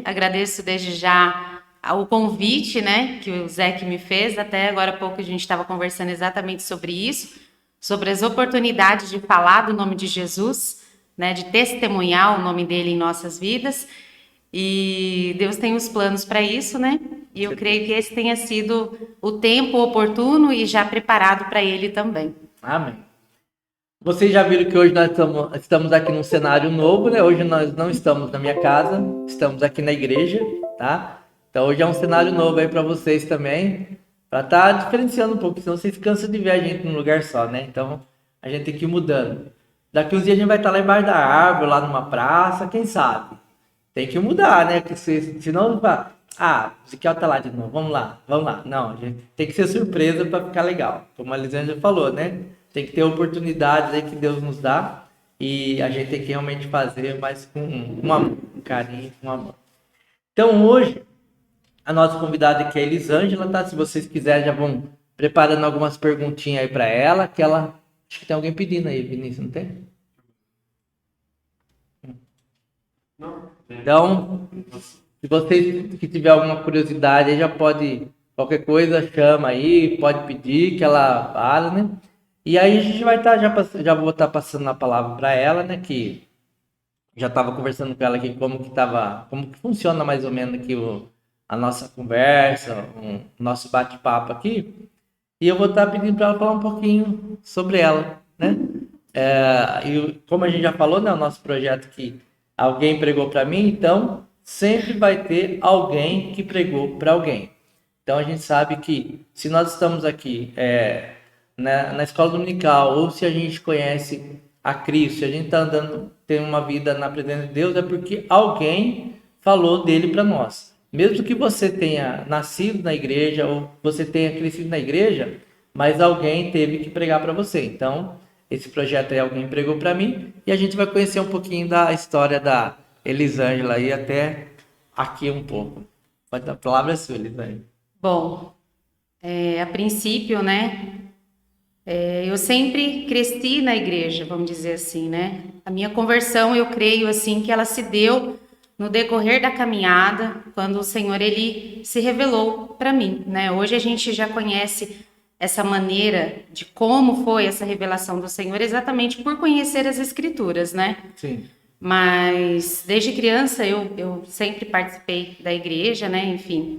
Agradeço desde já o convite, né, que o Zé que me fez. Até agora há pouco a gente estava conversando exatamente sobre isso, sobre as oportunidades de falar do nome de Jesus, né, de testemunhar o nome dele em nossas vidas. E Deus tem os planos para isso, né? E eu creio que esse tenha sido o tempo oportuno e já preparado para ele também. Amém. Vocês já viram que hoje nós estamos aqui num cenário novo, né? Hoje nós não estamos na minha casa, estamos aqui na igreja, tá? Então hoje é um cenário novo aí para vocês também, para estar diferenciando um pouco, senão vocês cansam de ver a gente num lugar só, né? Então a gente tem que ir mudando. Daqui uns dias a gente vai estar lá embaixo da árvore, lá numa praça, quem sabe? Tem que mudar, né? Porque senão vai. Ah, o Ezequiel tá lá de novo, vamos lá, vamos lá. Não, a gente tem que ser surpresa para ficar legal. Como a Lisandra falou, né? Tem que ter oportunidades aí que Deus nos dá e a gente tem que realmente fazer, mas com um amor, um carinho, um amor. Então hoje, a nossa convidada aqui é a Elisângela, tá? Se vocês quiserem, já vão preparando algumas perguntinhas aí para ela, que ela. Acho que tem alguém pedindo aí, Vinícius, não tem? Então, se vocês que tiver alguma curiosidade, aí já pode, qualquer coisa, chama aí, pode pedir que ela fale, né? E aí a gente vai estar, já vou estar passando a palavra para ela, né? Que já estava conversando com ela aqui como que funciona mais ou menos aqui a nossa conversa, o nosso bate-papo aqui. E eu vou estar pedindo para ela falar um pouquinho sobre ela, né? E como a gente já falou, né? O nosso projeto que alguém pregou para mim, então sempre vai ter alguém que pregou para alguém. Então a gente sabe que se nós estamos aqui na escola dominical, ou se a gente conhece a Cristo, se a gente está andando, tem uma vida na presença de Deus, é porque alguém falou dele para nós. Mesmo que você tenha nascido na igreja ou você tenha crescido na igreja, mas alguém teve que pregar para você. Então, esse projeto aí alguém pregou para mim e a gente vai conhecer um pouquinho da história da Elisângela aí até aqui um pouco. A palavra é sua, Elisângela. Bom, a princípio, né, eu sempre cresci na igreja, vamos dizer assim, né? A minha conversão, eu creio assim que ela se deu no decorrer da caminhada, quando o Senhor ele se revelou para mim, né? Hoje a gente já conhece essa maneira de como foi essa revelação do Senhor exatamente por conhecer as Escrituras, né? Sim. Mas desde criança eu sempre participei da igreja, né? Enfim.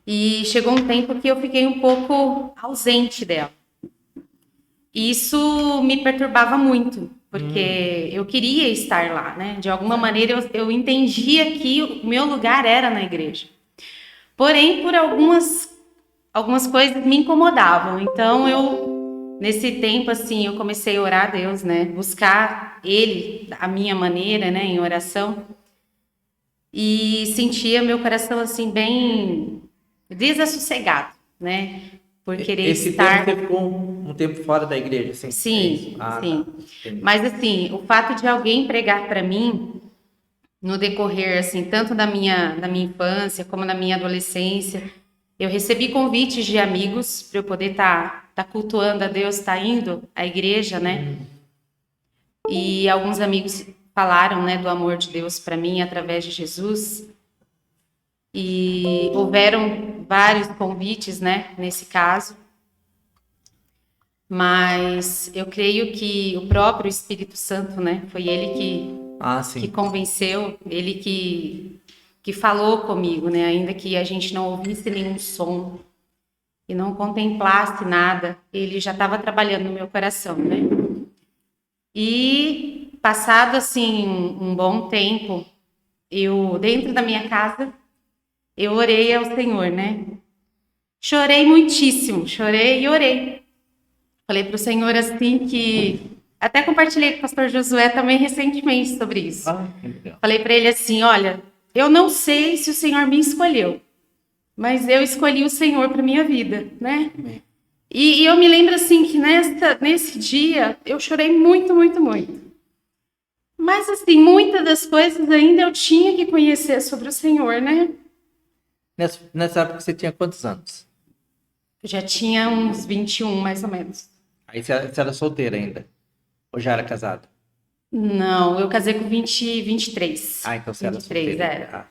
E chegou um tempo que eu fiquei um pouco ausente dela. Isso me perturbava muito, porque eu queria estar lá, né? De alguma maneira eu entendia que o meu lugar era na igreja. Porém, por algumas coisas me incomodavam. Então, nesse tempo, assim, eu comecei a orar a Deus, né? Buscar Ele, a minha maneira, né? Em oração. E sentia meu coração, assim, bem desassossegado, né? Por querer Esse estar... tempo você ficou um tempo fora da igreja, assim? É isso? Sim, Ah, sim. tá. Entendi. Mas, assim, o fato de alguém pregar para mim, no decorrer, assim, tanto da minha infância como na minha adolescência, eu recebi convites de amigos para eu poder tá cultuando a Deus, tá indo à igreja, né? E alguns amigos falaram, né, do amor de Deus para mim através de Jesus. E houveram vários convites, né, nesse caso. Mas eu creio que o próprio Espírito Santo, né, foi ele Ah, que sim. convenceu, ele que falou comigo, né, ainda que a gente não ouvisse nenhum som e não contemplasse nada, ele já estava trabalhando no meu coração, né? E passado assim um bom tempo, eu dentro da minha casa, eu orei ao Senhor, né? Chorei muitíssimo, chorei e orei. Falei para o Senhor assim que até compartilhei com o pastor Josué também recentemente sobre isso. Ah, que legal. Falei para ele assim, olha, eu não sei se o Senhor me escolheu, mas eu escolhi o Senhor para minha vida, né? E eu me lembro assim que nesse dia eu chorei muito, muito, muito. Mas assim, muitas das coisas ainda eu tinha que conhecer sobre o Senhor, né? Nessa época você tinha quantos anos? Eu já tinha uns 21, mais ou menos. Aí você era solteira ainda? Ou já era casada? Não, eu casei com 23. Ah, então você era 23, solteira. era. Ah.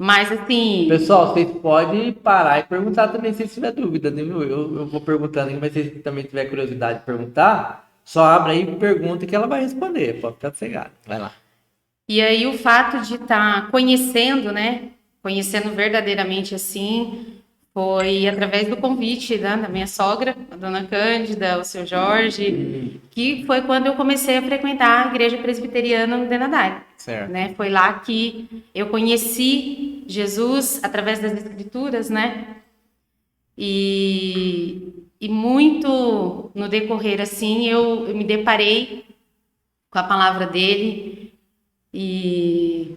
Mas assim, Pessoal, vocês podem parar e perguntar também se tiver dúvida, né, viu? Eu vou perguntando, mas se vocês também tiver curiosidade de perguntar, só abre aí e pergunta que ela vai responder. Pode ficar sossegado. Vai lá. e aí o fato de estar conhecendo, né? Conhecendo verdadeiramente assim, foi através do convite, né, da minha sogra, a dona Cândida, o seu Jorge, que foi quando eu comecei a frequentar a igreja presbiteriana no Denadai, Certo. né? Foi lá que eu conheci Jesus através das escrituras, né? E muito no decorrer assim, eu me deparei com a palavra dele e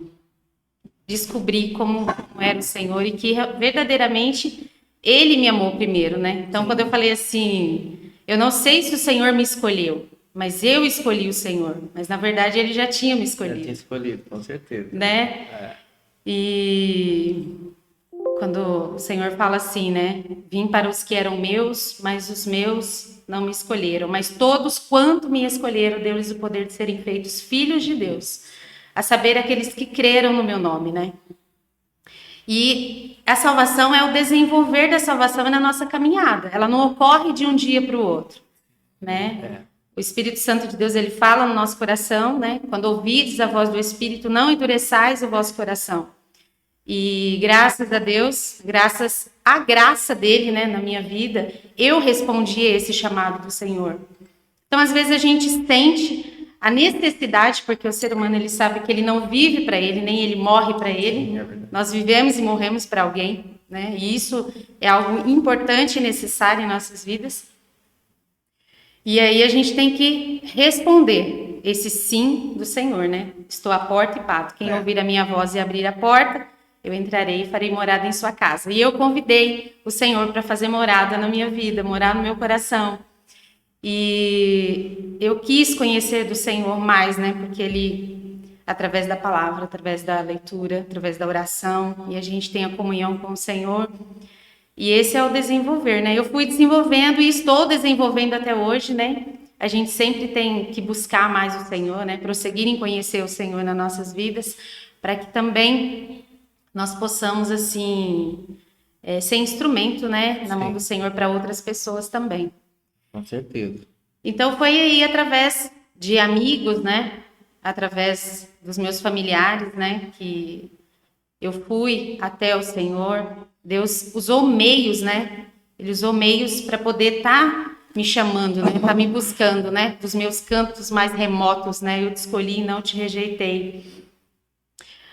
descobri como era o Senhor e que verdadeiramente ele me amou primeiro, né? Então, quando eu falei assim, eu não sei se o Senhor me escolheu, mas eu escolhi o Senhor. Mas na verdade ele já tinha me Já escolhido, tinha escolhido, com certeza. né? É. E quando o Senhor fala assim, né? Vim para os que eram meus, mas os meus não me escolheram. Mas todos quanto me escolheram, deu-lhes o poder de serem feitos filhos de Deus. A saber, aqueles que creram no meu nome, né? E a salvação é o desenvolver da salvação na nossa caminhada. Ela não ocorre de um dia para o outro, né? O Espírito Santo de Deus, ele fala no nosso coração, né? Quando ouvides a voz do Espírito, não endureçais o vosso coração. E graças a Deus, graças à graça dele, né, na minha vida, eu respondi a esse chamado do Senhor. Então, às vezes a gente sente a necessidade, porque o ser humano ele sabe que ele não vive para ele, nem ele morre para ele. Nós vivemos e morremos para alguém, né? E isso é algo importante e necessário em nossas vidas. E aí a gente tem que responder esse sim do Senhor, né? Estou à porta e bato. Quem ouvir a minha voz e abrir a porta, eu entrarei e farei morada em sua casa. E eu convidei o Senhor para fazer morada na minha vida, morar no meu coração. E eu quis conhecer do Senhor mais, né? Porque ele, através da palavra, através da leitura, através da oração, e a gente tem a comunhão com o Senhor. E esse é o desenvolver, né? Eu fui desenvolvendo e estou desenvolvendo até hoje, né? A gente sempre tem que buscar mais o Senhor, né? Prosseguir em conhecer o Senhor nas nossas vidas, para que também nós possamos, assim, ser instrumento, né? Na mão do Senhor para outras pessoas também. Com certeza. Então foi aí através de amigos, né? Através dos meus familiares, né? Que eu fui até o Senhor. Deus usou meios, né? Ele usou meios para poder estar me chamando, né? Tá me buscando, né? Dos meus cantos mais remotos, né? Eu te escolhi e não te rejeitei.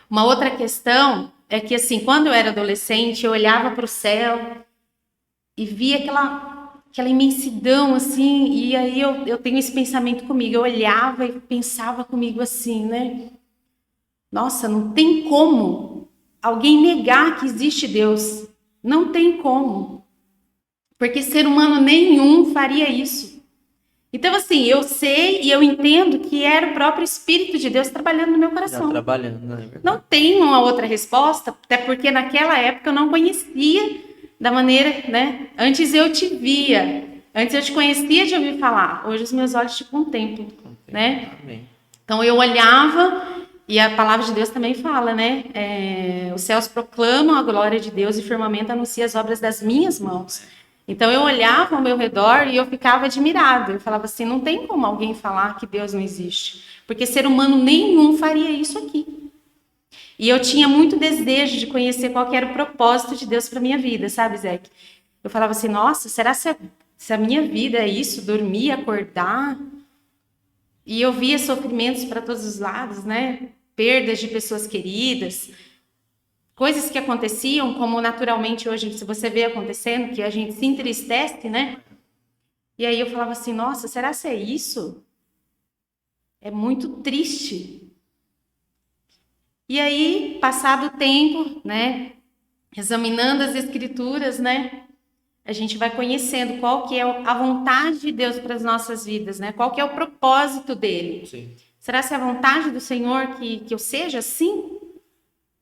Uma outra questão é que, assim, quando eu era adolescente, eu olhava para o céu e via aquela imensidão, assim, e aí eu tenho esse pensamento comigo. Eu olhava e pensava comigo assim, né? Nossa, não tem como alguém negar que existe Deus. Não tem como. Porque ser humano nenhum faria isso. Então, assim, eu sei e eu entendo que era o próprio Espírito de Deus trabalhando no meu coração. Já trabalhando, né? Não tem uma outra resposta, até porque naquela época eu não conhecia da maneira, né? Antes eu te via, antes eu te conhecia de ouvir falar. Hoje os meus olhos te contemplam, né? Amém. Então eu olhava e a palavra de Deus também fala, né? Os céus proclamam a glória de Deus e o firmamento anuncia as obras das minhas mãos. Então eu olhava ao meu redor e eu ficava admirado. Eu falava assim, não tem como alguém falar que Deus não existe, porque ser humano nenhum faria isso aqui. E eu tinha muito desejo de conhecer qual que era o propósito de Deus para minha vida, sabe, Zé? Eu falava assim, nossa, será se a minha vida é isso, dormir, acordar? E eu via sofrimentos para todos os lados, né? Perdas de pessoas queridas, coisas que aconteciam, como naturalmente hoje, se você vê acontecendo, que a gente se entristece, né? E aí eu falava assim, nossa, será que é isso? É muito triste. E aí, passado o tempo, né? Examinando as escrituras, né? A gente vai conhecendo qual que é a vontade de Deus para as nossas vidas, né? Qual que é o propósito dele. Sim. Será que é a vontade do Senhor que eu seja assim?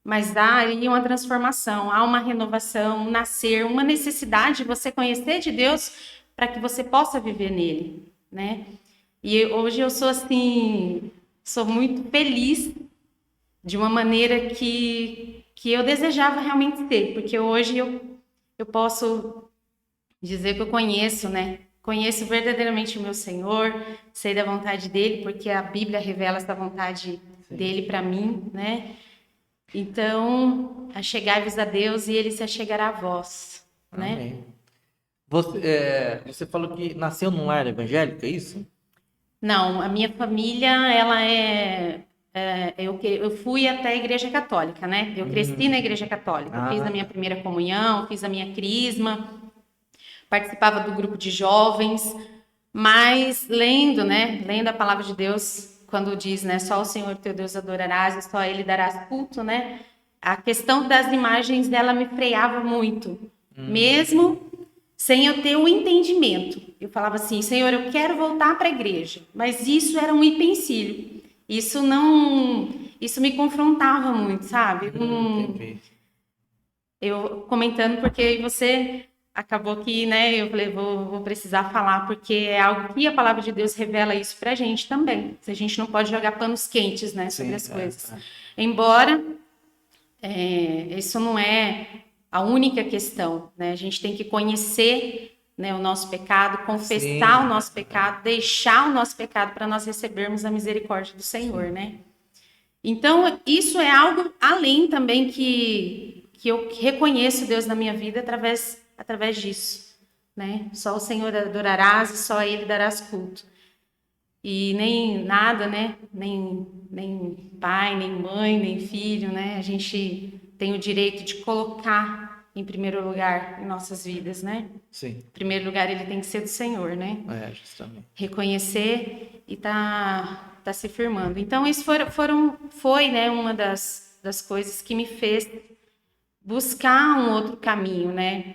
Mas há aí uma transformação, há uma renovação, um nascer, uma necessidade de você conhecer de Deus para que você possa viver nele, né? E hoje eu sou assim, sou muito feliz de uma maneira que eu desejava realmente ser, porque hoje eu posso dizer que eu conheço, né? Conheço verdadeiramente o meu Senhor, sei da vontade dele, porque a Bíblia revela essa vontade dele para mim, né? Então, achegai-vos a Deus e ele se achegará a vós, né? Amém. Você falou que nasceu num lar evangélico, é isso? Não, a minha família, ela eu fui até a Igreja Católica, né? Eu cresci na Igreja Católica, fiz a minha Ah, primeira comunhão, fiz a minha crisma, participava do grupo de jovens, mas lendo, né? Lendo a palavra de Deus, quando diz, né? Só o Senhor teu Deus adorarás e só a Ele darás culto, né? A questão das imagens dela me freava muito, mesmo sem eu ter o entendimento. Eu falava assim, Senhor, eu quero voltar para a igreja, mas isso era um empecilho. Isso não, isso me confrontava muito, sabe? entendi. Eu comentando porque você acabou que, né? Eu falei, vou precisar falar porque é algo que a palavra de Deus revela isso para a gente também. A gente não pode jogar panos quentes, né, sobre Sim, as coisas. Embora isso não é a única questão, né? A gente tem que conhecer, né, o nosso pecado, confessar sim, o nosso pecado, deixar o nosso pecado para nós recebermos a misericórdia do Senhor, né? Então, isso é algo além também que eu reconheço Deus na minha vida através disso, né? Só o Senhor adorarás e só a Ele darás culto. E nem nada, né? Nem pai, nem mãe, nem filho, né? A gente tem o direito de colocar em primeiro lugar em nossas vidas, né? sim. Em primeiro lugar, ele tem que ser do Senhor, né? Justamente. Reconhecer e tá se firmando. Então, isso foi, né, uma das coisas que me fez buscar um outro caminho, né?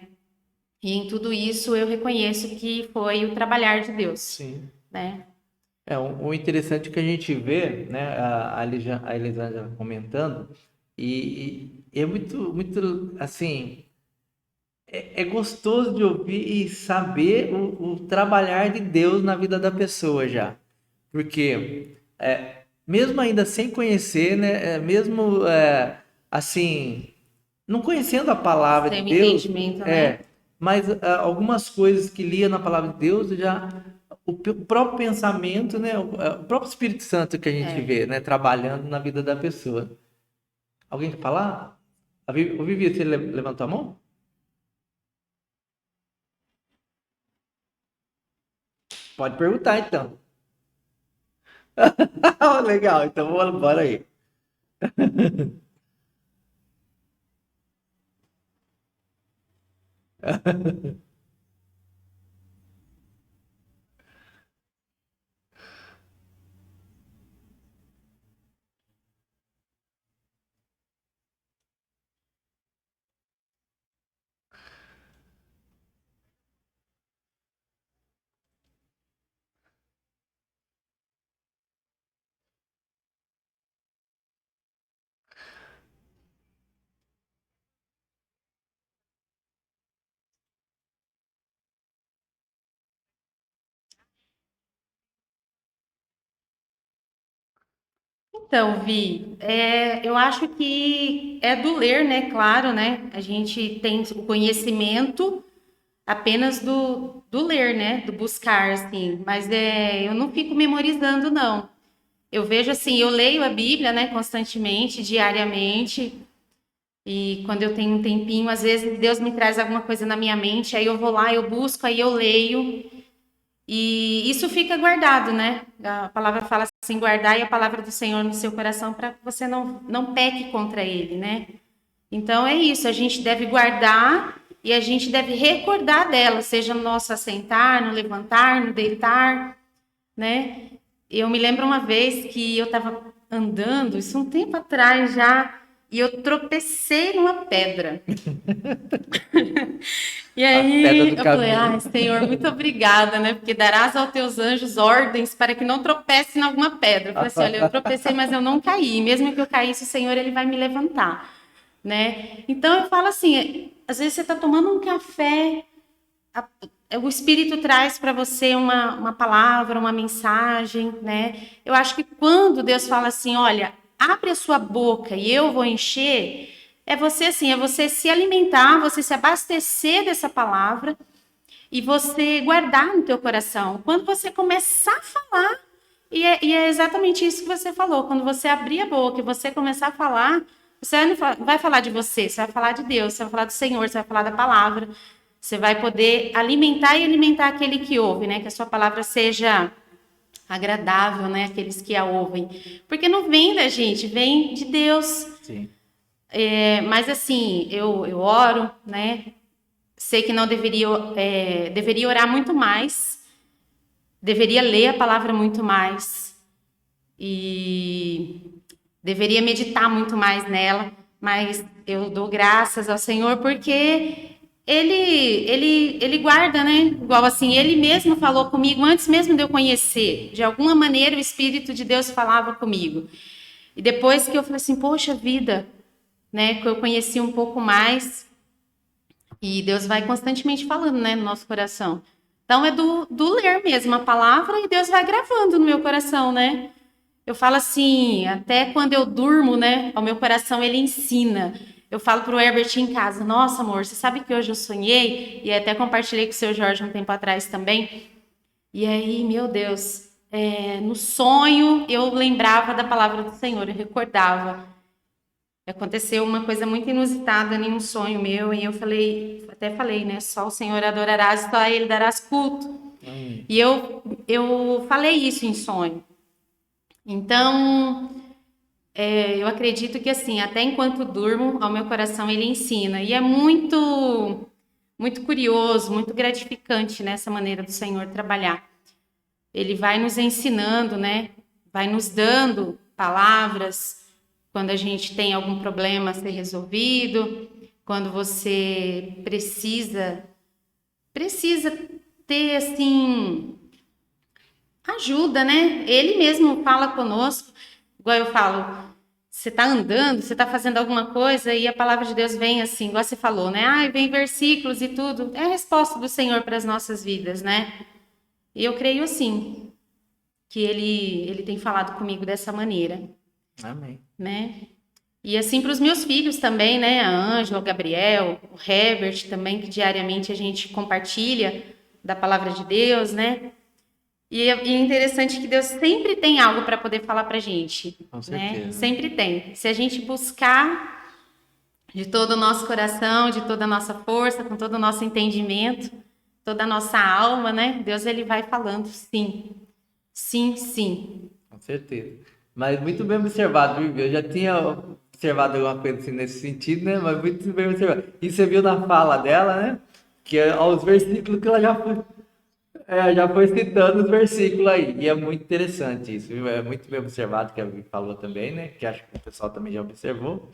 E em tudo isso eu reconheço que foi o trabalhar de Deus, Sim. né? O interessante é que a gente vê, né, a Elisângela comentando, e é muito, assim, é gostoso de ouvir e saber o trabalhar de Deus na vida da pessoa já. Porque, mesmo ainda sem conhecer, né, mesmo, assim, não conhecendo a palavra de Sem o Deus, entendimento, né? mas algumas coisas que lia na palavra de Deus já o próprio pensamento, né, o próprio Espírito Santo que a gente vê, né, trabalhando na vida da pessoa. Alguém quer falar? O Vivi, você levantou a mão? Pode perguntar então. Legal, então bora aí. Então, Vi, eu acho que é do ler, né? Claro, né? A gente tem o conhecimento apenas do ler, né? Do buscar, assim. Mas eu não fico memorizando, não. Eu vejo assim, eu leio a Bíblia, né? Constantemente, diariamente. E quando eu tenho um tempinho, às vezes Deus me traz alguma coisa na minha mente, aí eu vou lá, eu busco, aí eu leio. E isso fica guardado, né? A palavra fala assim: guardai a palavra do Senhor no seu coração para que você não peque contra ele, né? Então é isso, a gente deve guardar e a gente deve recordar dela, seja no nosso assentar, no levantar, no deitar, né? Eu me lembro uma vez que eu estava andando, isso um tempo atrás já, e eu tropecei numa pedra. E A pedra aí do eu falei, ai, caminho. Senhor, muito obrigada, né? Porque darás aos teus anjos ordens para que não tropece em alguma pedra. Eu falei assim, olha, eu tropecei, mas eu não caí. Mesmo que eu caísse, o Senhor, ele vai me levantar, né? Então eu falo assim, às vezes você está tomando um café o Espírito traz para você uma palavra, uma mensagem, né? Eu acho que quando Deus fala assim, olha, abre a sua boca e eu vou encher, é você assim, é você se alimentar, você se abastecer dessa palavra e você guardar no teu coração. Quando você começar a falar, e é exatamente isso que você falou, quando você abrir a boca e você começar a falar, você não vai falar de você vai falar de Deus, você vai falar do Senhor, você vai falar da palavra, você vai poder alimentar e alimentar aquele que ouve, né? Que a sua palavra seja agradável, né? Aqueles que a ouvem. Porque não vem da gente, vem de Deus. Sim. Mas assim, eu oro, né? Sei que não deveria, deveria orar muito mais, deveria ler a palavra muito mais e deveria meditar muito mais nela, mas eu dou graças ao Senhor porque ele guarda, né? Igual assim, ele mesmo falou comigo antes mesmo de eu conhecer. De alguma maneira o Espírito de Deus falava comigo. E depois que eu falei assim, poxa vida, né? Que eu conheci um pouco mais e Deus vai constantemente falando, né? No nosso coração. Então é do ler mesmo a palavra e Deus vai gravando no meu coração, né? Eu falo assim, até quando eu durmo, né? O meu coração ele ensina. Eu falo pro Herbert em casa, nossa amor, você sabe que hoje eu sonhei? E até compartilhei com o seu Jorge um tempo atrás também. E aí, meu Deus, no sonho eu lembrava da palavra do Senhor, eu recordava. Aconteceu uma coisa muito inusitada em um sonho meu, e eu falei, até falei, né? Só o Senhor adorarás, só a Ele darás culto. E eu falei isso em sonho. Então, eu acredito que assim, até enquanto durmo, ao meu coração ele ensina. E é muito curioso, muito gratificante nessa maneira do Senhor trabalhar. Ele vai nos ensinando, né? Vai nos dando palavras quando a gente tem algum problema a ser resolvido, quando você precisa ter assim ajuda, né? Ele mesmo fala conosco, igual eu falo, você está andando, você está fazendo alguma coisa e a palavra de Deus vem assim, igual você falou, né? Ah, vem versículos e tudo. É a resposta do Senhor para as nossas vidas, né? E eu creio assim, que ele tem falado comigo dessa maneira. Amém. Né? E assim para os meus filhos também, né? A Ângela, o Gabriel, o Herbert também, que diariamente a gente compartilha da palavra de Deus, né? E é interessante que Deus sempre tem algo para poder falar para a gente, Com né? certeza. Sempre tem. Se a gente buscar de todo o nosso coração, de toda a nossa força, com todo o nosso entendimento, toda a nossa alma, né? Deus ele vai falando sim, sim, sim. Com certeza. Mas muito bem observado, viu? Eu já tinha observado alguma coisa assim nesse sentido, né? Mas muito bem observado. E você viu na fala dela, né? Que é aos versículos que ela já foi citando os versículos aí. E é muito interessante isso, viu? É muito bem observado, que a Vivi falou também, né? Que acho que o pessoal também já observou.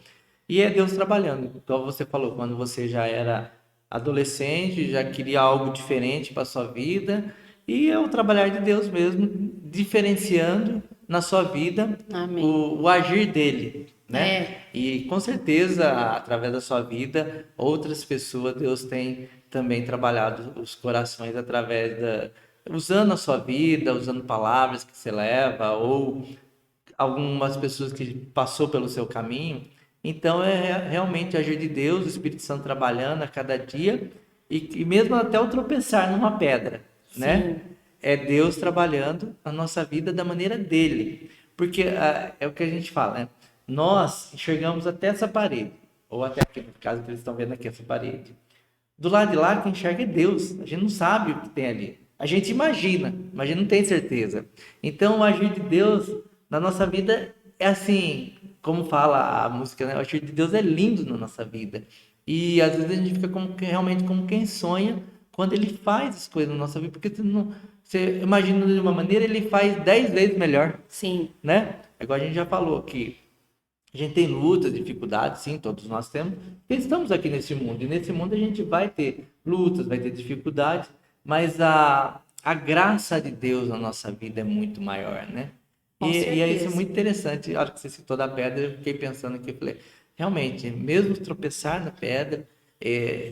E é Deus trabalhando. Então você falou, quando você já era adolescente, já queria algo diferente para sua vida, e é o trabalhar de Deus mesmo, diferenciando na sua vida Amém. o agir dele, né? É. E com certeza, através da sua vida, outras pessoas, Deus tem também trabalhado os corações através usando a sua vida, usando palavras que você leva, ou algumas pessoas que passou pelo seu caminho. Então é realmente agir de Deus, o Espírito Santo trabalhando a cada dia e mesmo até o tropeçar numa pedra, né? É Deus trabalhando a nossa vida da maneira dele. Porque é o que a gente fala, né? Nós enxergamos até essa parede, ou até aqui, no caso que eles estão vendo aqui, essa parede. Do lado de lá, quem enxerga é Deus. A gente não sabe o que tem ali. A gente imagina, mas a gente não tem certeza. Então, o agir de Deus na nossa vida é assim, como fala a música, né? O agir de Deus é lindo na nossa vida. E às vezes a gente fica realmente como quem sonha quando ele faz as coisas na nossa vida, porque você imagina de uma maneira, ele faz 10 vezes melhor, Sim. né? Igual a gente já falou que a gente tem lutas, dificuldades, sim, todos nós temos, porque estamos aqui nesse mundo, e nesse mundo a gente vai ter lutas, vai ter dificuldades, mas a graça de Deus na nossa vida é muito maior, né? Com E é isso certeza. muito interessante. A hora que você citou da pedra, eu fiquei pensando aqui, eu falei, realmente, mesmo tropeçar na pedra,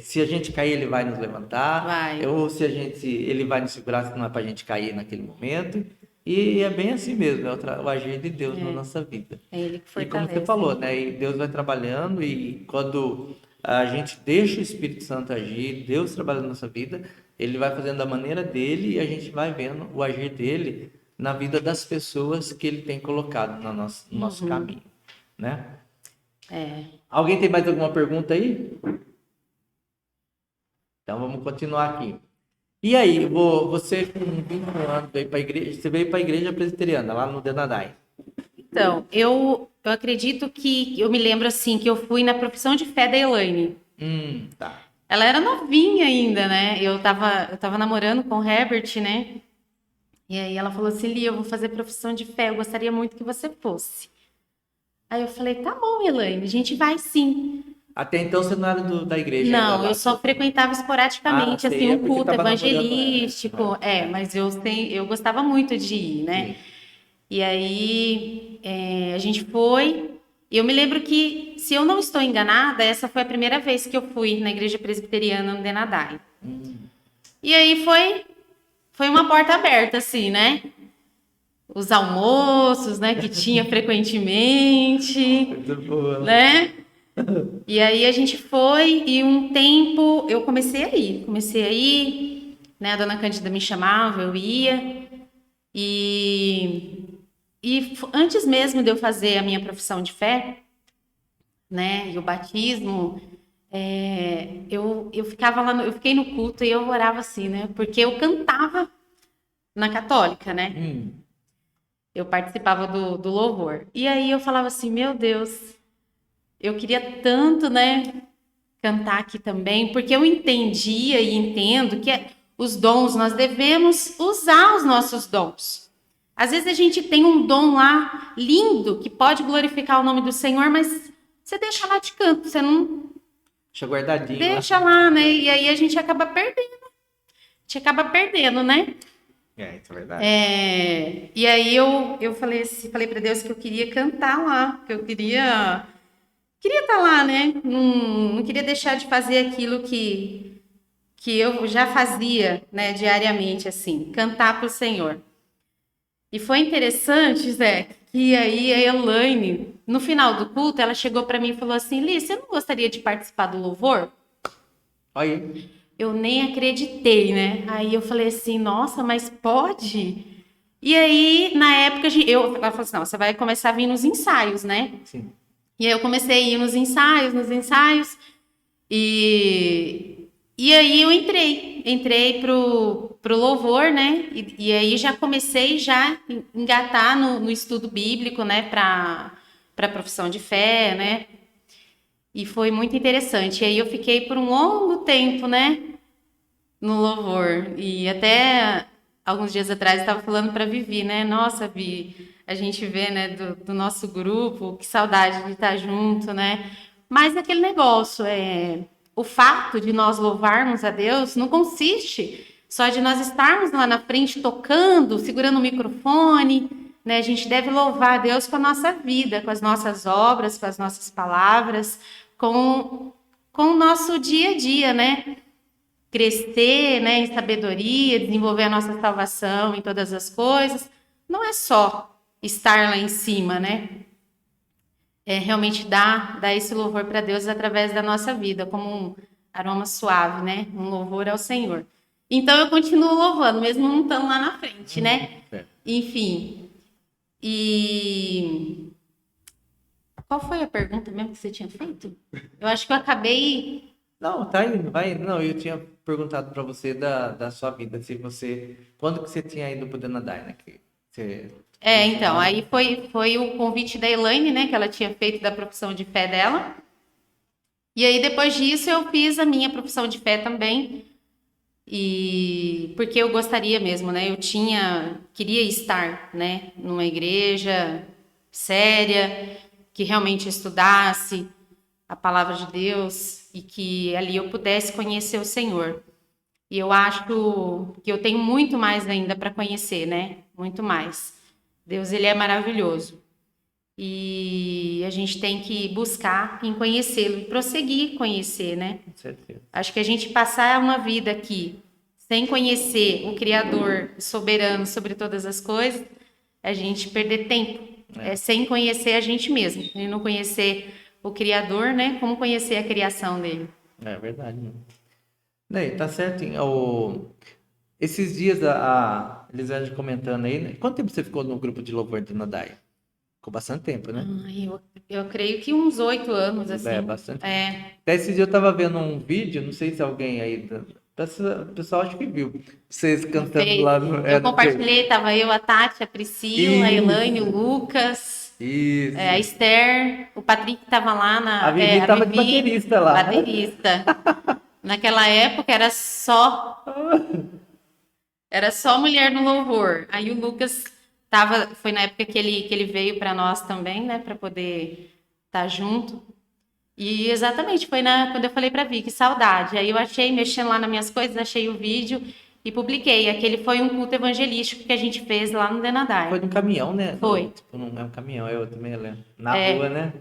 Se a gente cair, ele vai nos levantar. Vai. Ou se ele vai nos segurar, se não é para a gente cair naquele momento. E é bem assim mesmo, é o agir de Deus na nossa vida. É ele que E como você fortalece. falou, né? E Deus vai trabalhando e quando a gente deixa o Espírito Santo agir, Deus trabalhando na nossa vida, ele vai fazendo da maneira dele e a gente vai vendo o agir dele na vida das pessoas que ele tem colocado no nosso caminho, né? Alguém tem mais alguma pergunta aí? Então vamos continuar aqui. E aí, você com 21 anos veio para a igreja, você veio para a igreja presbiteriana lá no Denadai. Então, eu acredito que eu me lembro assim que eu fui na profissão de fé da Elaine. Tá. Ela era novinha ainda, né? Eu tava namorando com o Herbert, né? E aí ela falou assim, Lia, eu vou fazer profissão de fé, eu gostaria muito que você fosse. Aí eu falei, tá bom, Elaine, a gente vai sim. Até então você não era da igreja ainda Não, lá? eu só frequentava esporadicamente, assim, é um porque culto tava namorando ela. evangelístico. Mas eu gostava muito de ir, né? Sim. E aí a gente foi. E eu me lembro que, se eu não estou enganada, essa foi a primeira vez que eu fui na igreja presbiteriana no Denadai. E aí foi uma porta aberta, assim, né? Os almoços, né, que tinha frequentemente, Muito boa. né? E aí a gente foi e um tempo eu comecei a ir, né? A dona Cândida me chamava, eu ia. Antes mesmo de eu fazer a minha profissão de fé, né, e o batismo, eu ficava lá, eu fiquei no culto e eu orava assim, né? Porque eu cantava na católica, né? Eu participava do louvor. E aí eu falava assim, meu Deus, eu queria tanto, né, cantar aqui também, porque eu entendia e entendo que os dons, nós devemos usar os nossos dons. Às vezes a gente tem um dom lá lindo que pode glorificar o nome do Senhor, mas você deixa lá de canto, você não Deixa guardadinho. deixa lá, né? E aí a gente acaba perdendo. A gente acaba perdendo, né? Isso é verdade. E aí eu falei para Deus que eu queria cantar lá, que eu queria estar lá, né? Não queria deixar de fazer aquilo que eu já fazia, né, diariamente, assim, cantar para o Senhor. E foi interessante, Zé, que aí a Elaine, no final do culto, ela chegou para mim e falou assim, Li, você não gostaria de participar do louvor? Olha aí. Eu nem acreditei, né? Aí eu falei assim, nossa, mas pode? E aí, na época, ela falou assim, não, você vai começar a vir nos ensaios, né? Sim. E aí eu comecei a ir nos ensaios, e aí eu entrei pro louvor, né? E aí já comecei já engatar no estudo bíblico, né? Para profissão de fé, né? E foi muito interessante. E aí eu fiquei por um longo tempo, né? No louvor. E até alguns dias atrás eu estava falando para Vivi, né? Nossa, Vi, a gente vê, né, do nosso grupo, que saudade de estar junto, né? Mas aquele negócio, o fato de nós louvarmos a Deus não consiste só de nós estarmos lá na frente tocando, segurando o microfone, né? A gente deve louvar a Deus com a nossa vida, com as nossas obras, com as nossas palavras, com o nosso dia a dia, né? Crescer, né, em sabedoria, desenvolver a nossa salvação em todas as coisas, não é só estar lá em cima, né? É realmente dar esse louvor para Deus através da nossa vida, como um aroma suave, né? Um louvor ao Senhor. Então eu continuo louvando, mesmo não estando lá na frente, né? Enfim. E qual foi a pergunta mesmo que você tinha feito? Eu acho que eu acabei. Não, tá indo, vai. Não, eu tinha perguntado para você da sua vida, se você, quando que você tinha ido pro Denadai, né? Que você... Então, aí foi o convite da Elaine, né, que ela tinha feito da profissão de fé dela. E aí, depois disso, eu fiz a minha profissão de fé também. E porque eu gostaria mesmo, né? Queria estar, né, numa igreja séria, que realmente estudasse a palavra de Deus e que ali eu pudesse conhecer o Senhor. E eu acho que eu tenho muito mais ainda para conhecer, né? Muito mais. Deus, ele é maravilhoso. E a gente tem que buscar em conhecê-lo e prosseguir conhecer, né? Com certeza. Acho que a gente passar uma vida aqui sem conhecer o Criador soberano sobre todas as coisas, a gente perder tempo, sem conhecer a gente mesmo, e não conhecer o Criador, né? Como conhecer a criação dele. É verdade. Né, tá certo. Esses dias a Elisângela comentando aí, né? Quanto tempo você ficou no grupo de louvor de Nadai? Ficou bastante tempo, né? Eu creio que uns 8 anos, É, assim. bastante. É, Até esses dias eu tava vendo um vídeo, não sei se alguém aí, o pessoal acho que viu, vocês no cantando Face. lá no, Eu no Face. compartilhei, tava eu, a Tati, a Priscila, a Elaine, o Isso, Lucas, a isso. Esther, o Patrick tava lá, A Vivi a tava de Vivi, baterista lá. baterista. Naquela época era só mulher no louvor. Aí o Lucas foi na época que ele veio para nós também, né, para poder estar junto. E exatamente, foi quando eu falei pra Vi, que saudade. Aí eu achei, mexendo lá nas minhas coisas, achei o vídeo e publiquei. Aquele foi um culto evangelístico que a gente fez lá no Foi Denadai. num caminhão, né? Foi. Tipo, não é um caminhão, eu também lembro. Na rua, né?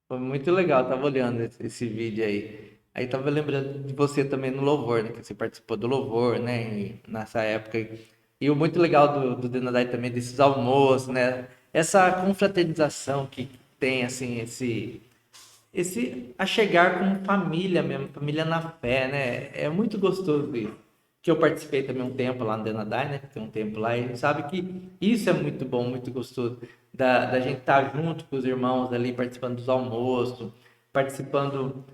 Foi muito legal, tava olhando esse vídeo aí. Aí tava lembrando de você também no Louvor, né? Que você participou do Louvor, né? Nessa época. E o muito legal do Denadai também, desses almoços, né? Essa confraternização que tem, assim, esse a chegar como família mesmo, família na fé, né? É muito gostoso isso. Que eu participei também um tempo lá no Denadai, né? Que tem um tempo lá, e a gente sabe que isso é muito bom, muito gostoso. Da gente estar junto com os irmãos ali, participando dos almoços, participando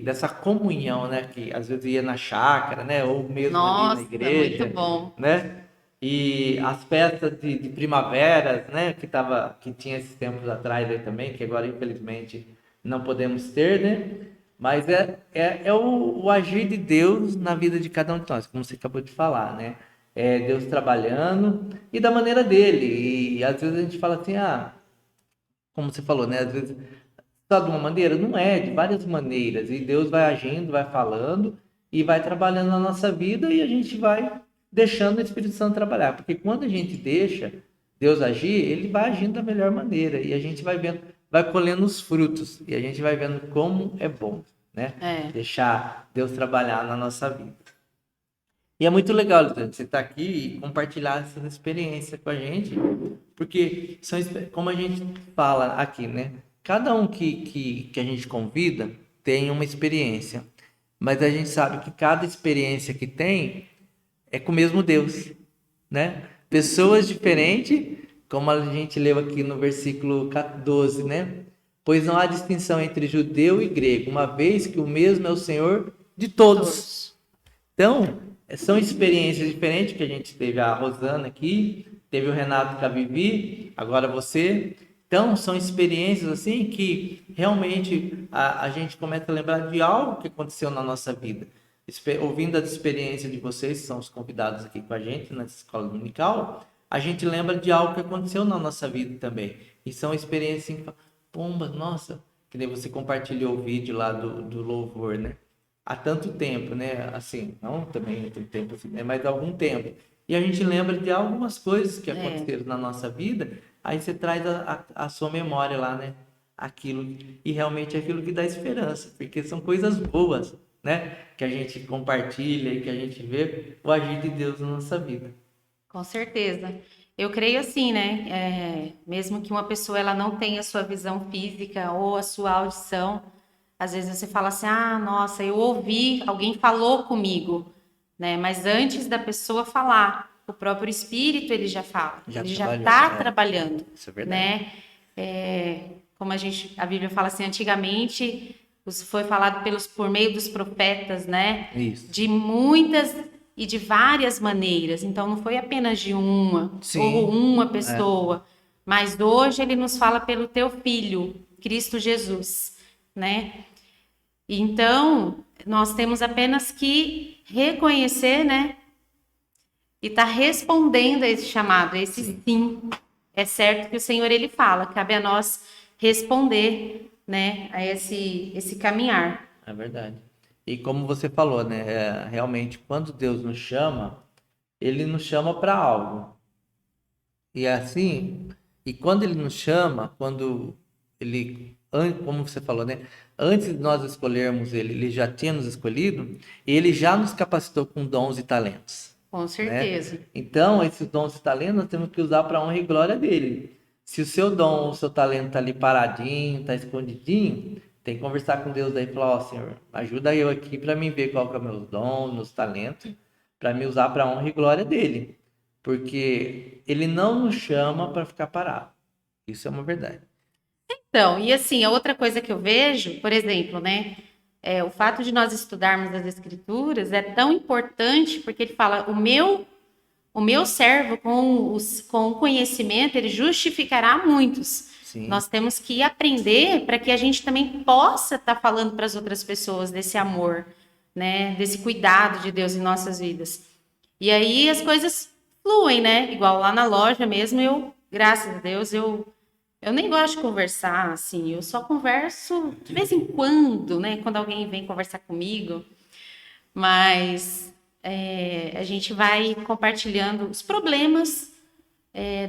dessa comunhão, né? Que às vezes ia na chácara, né? Ou mesmo ali na Nossa, muito igreja, bom. né? E as festas de primaveras, né? Que tinha esses tempos atrás aí também, que agora infelizmente não podemos ter, né? Mas é o agir de Deus na vida de cada um de nós, como você acabou de falar, né? É Deus trabalhando e da maneira dele. E às vezes a gente fala assim, como você falou, né? Às vezes só de uma maneira, não é, de várias maneiras. E Deus vai agindo, vai falando e vai trabalhando na nossa vida e a gente vai deixando o Espírito Santo trabalhar. Porque quando a gente deixa Deus agir, ele vai agindo da melhor maneira e a gente vai vendo, vai colhendo os frutos e a gente vai vendo como é bom, né? É. Deixar Deus trabalhar na nossa vida. E é muito legal, Luciano, você estar aqui e compartilhar essa experiência com a gente, porque como a gente fala aqui, né? Cada um que a gente convida tem uma experiência, mas a gente sabe que cada experiência que tem é com o mesmo Deus, né? Pessoas diferentes, como a gente leu aqui no versículo 12, né? Pois não há distinção entre judeu e grego, uma vez que o mesmo é o Senhor de todos. Todos. Então, são experiências diferentes que a gente teve a Rosana aqui, teve o Renato com a Vivi, agora você. Então, são experiências assim que realmente a gente começa a lembrar de algo que aconteceu na nossa vida. Ouvindo as experiências de vocês, que são os convidados aqui com a gente na escola dominical, a gente lembra de algo que aconteceu na nossa vida também. E são experiências assim, pomba, nossa, que nem você compartilhou o vídeo lá do louvor, né? Há tanto tempo, né? Assim, não também há tanto tempo, assim, né? Mas há algum tempo. E a gente lembra de algumas coisas que aconteceram na nossa vida, aí você traz a sua memória lá, né? Aquilo, e realmente é aquilo que dá esperança, porque são coisas boas, né? Que a gente compartilha e que a gente vê o agir de Deus na nossa vida. Com certeza. Eu creio assim, né? Mesmo que uma pessoa ela não tenha a sua visão física ou a sua audição, às vezes você fala assim: "Ah, nossa, eu ouvi, alguém falou comigo", né? Mas antes da pessoa falar, o próprio espírito ele já fala, Já ele já trabalhou, está trabalhando, isso é verdade. né? Como a Bíblia fala assim, antigamente foi falado por meio dos profetas, né? Isso. De muitas e de várias maneiras. Então, não foi apenas de uma ou Sim, uma pessoa, mas hoje ele nos fala pelo teu filho, Cristo Jesus, né? Então, nós temos apenas que reconhecer, né? E estar respondendo a esse chamado, a esse sim. É certo que o Senhor ele fala, cabe a nós responder, né, a esse caminhar. é verdade. E como você falou, né? Realmente, quando Deus ele nos chama para algo. E assim, E quando ele nos chama, quando ele, como você falou, né? Antes de nós escolhermos ele, ele já tinha nos escolhido, e ele já nos capacitou com dons e talentos, Com né? certeza. Então, esses dons e talentos nós temos que usar para a honra e glória dele. Se o seu dom, o seu talento tá ali paradinho, tá escondidinho, tem que conversar com Deus aí e falar, ó, Senhor, ajuda eu aqui para mim ver qual que é o meus dons, meus talentos, para me usar para a honra e glória dele. Porque ele não nos chama para ficar parado. Isso é uma verdade. Então, e assim, a outra coisa que eu vejo, por exemplo, né? O fato de nós estudarmos as escrituras é tão importante porque ele fala, o meu servo com o conhecimento, ele justificará muitos. Sim, Nós temos que aprender para que a gente também possa estar falando para as outras pessoas desse amor, né? Desse cuidado de Deus em nossas vidas. E aí as coisas fluem, né? Igual lá na loja mesmo, graças a Deus, eu nem gosto de conversar, assim, eu só converso de vez em quando, né? Quando alguém vem conversar comigo, mas a gente vai compartilhando os problemas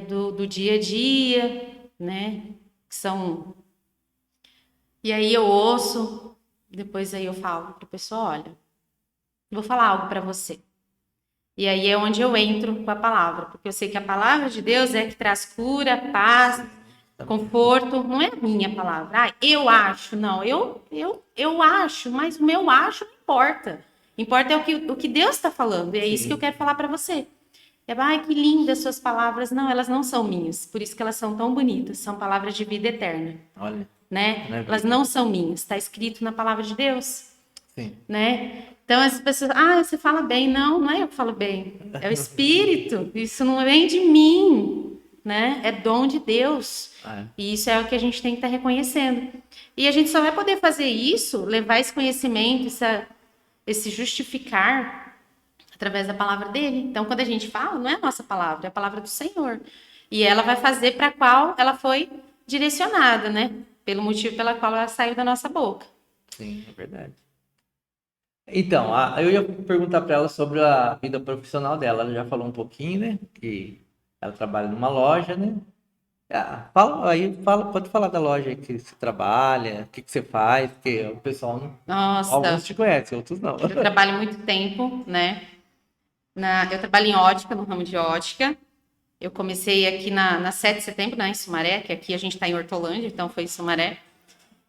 do dia a dia, né? Que são. E aí eu ouço, depois aí eu falo para a pessoa, olha, vou falar algo para você. E aí é onde eu entro com a palavra, porque eu sei que a palavra de Deus é que traz cura, paz, conforto, não é a minha palavra. Ah, eu acho, não, eu acho, mas o meu acho não importa. Importa é o que Deus está falando, e é isso que eu sim. quero falar para você. Ai, que lindas suas palavras. Não, elas não são minhas, por isso que elas são tão bonitas, são palavras de vida eterna, Olha, né? Elas maravilha. não são minhas, está escrito na palavra de Deus, Sim. né? Então as pessoas, você fala bem. Não, não é eu que falo bem, é o Espírito, isso não vem de mim, né? É dom de Deus. Ah, é. E isso é o que a gente tem que estar reconhecendo. E a gente só vai poder fazer isso, levar esse conhecimento, esse justificar através da palavra dele. Então, quando a gente fala, não é a nossa palavra, é a palavra do Senhor. E ela vai fazer para qual ela foi direcionada, né? Pelo motivo pela qual ela saiu da nossa boca. Sim, é verdade. Então, eu ia perguntar para ela sobre a vida profissional dela. Ela já falou um pouquinho, né? Que ela trabalha numa loja, né? Pode falar da loja aí que você trabalha, o que que você faz, porque o pessoal não, alguns Nossa, te conhecem, outros não. eu trabalho muito tempo, né? Eu trabalho em ótica, no ramo de ótica. Eu comecei aqui na 7 de setembro, né, em Sumaré, que aqui a gente está em Hortolândia, então foi em Sumaré.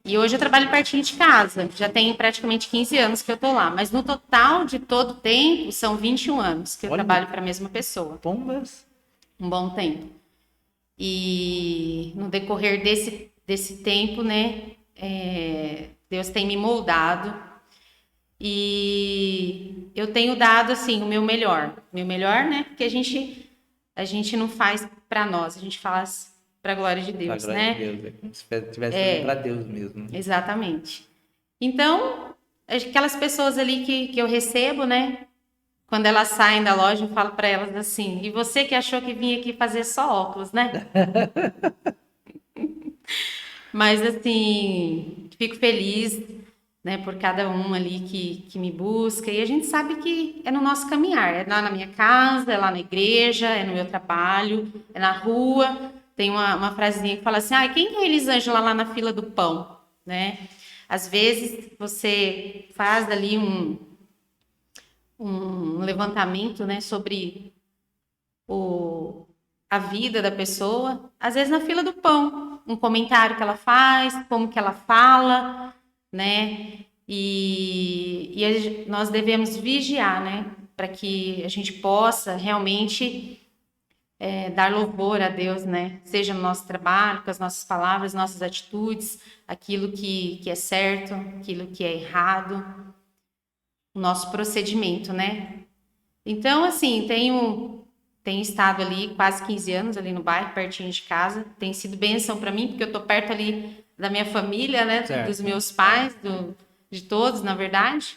E hoje eu trabalho pertinho de casa. Já tem praticamente 15 anos que eu tô lá. Mas no total de todo o tempo, são 21 anos que eu Olha, trabalho para a mesma pessoa. pombas. Um bom tempo. E no decorrer desse tempo, né, Deus tem me moldado. E eu tenho dado, assim, o meu melhor. Meu melhor, né, porque a gente não faz para nós, a gente faz para a glória de Pra Deus, glória de né? Deus, é como se estivesse fazendo para Deus mesmo. Exatamente. Então, aquelas pessoas ali que eu recebo, né? Quando elas saem da loja, eu falo para elas assim: e você que achou que vinha aqui fazer só óculos, né? Mas assim, fico feliz, né, por cada um ali que me busca. E a gente sabe que é no nosso caminhar, é lá na minha casa, é lá na igreja, é no meu trabalho, é na rua. Tem uma frasezinha que fala assim: quem que é a Elisângela lá na fila do pão, né? Às vezes você faz ali um levantamento, né, sobre a vida da pessoa, às vezes na fila do pão, um comentário que ela faz, como que ela fala, né? E nós devemos vigiar, né? Para que a gente possa realmente dar louvor a Deus, né? Seja no nosso trabalho, com as nossas palavras, nossas atitudes, aquilo que é certo, aquilo que é errado, o nosso procedimento, né? Então, assim, tenho estado ali quase 15 anos ali no bairro, pertinho de casa. Tem sido bênção para mim, porque eu tô perto ali da minha família, né? Dos Certo. meus pais, de todos, na verdade.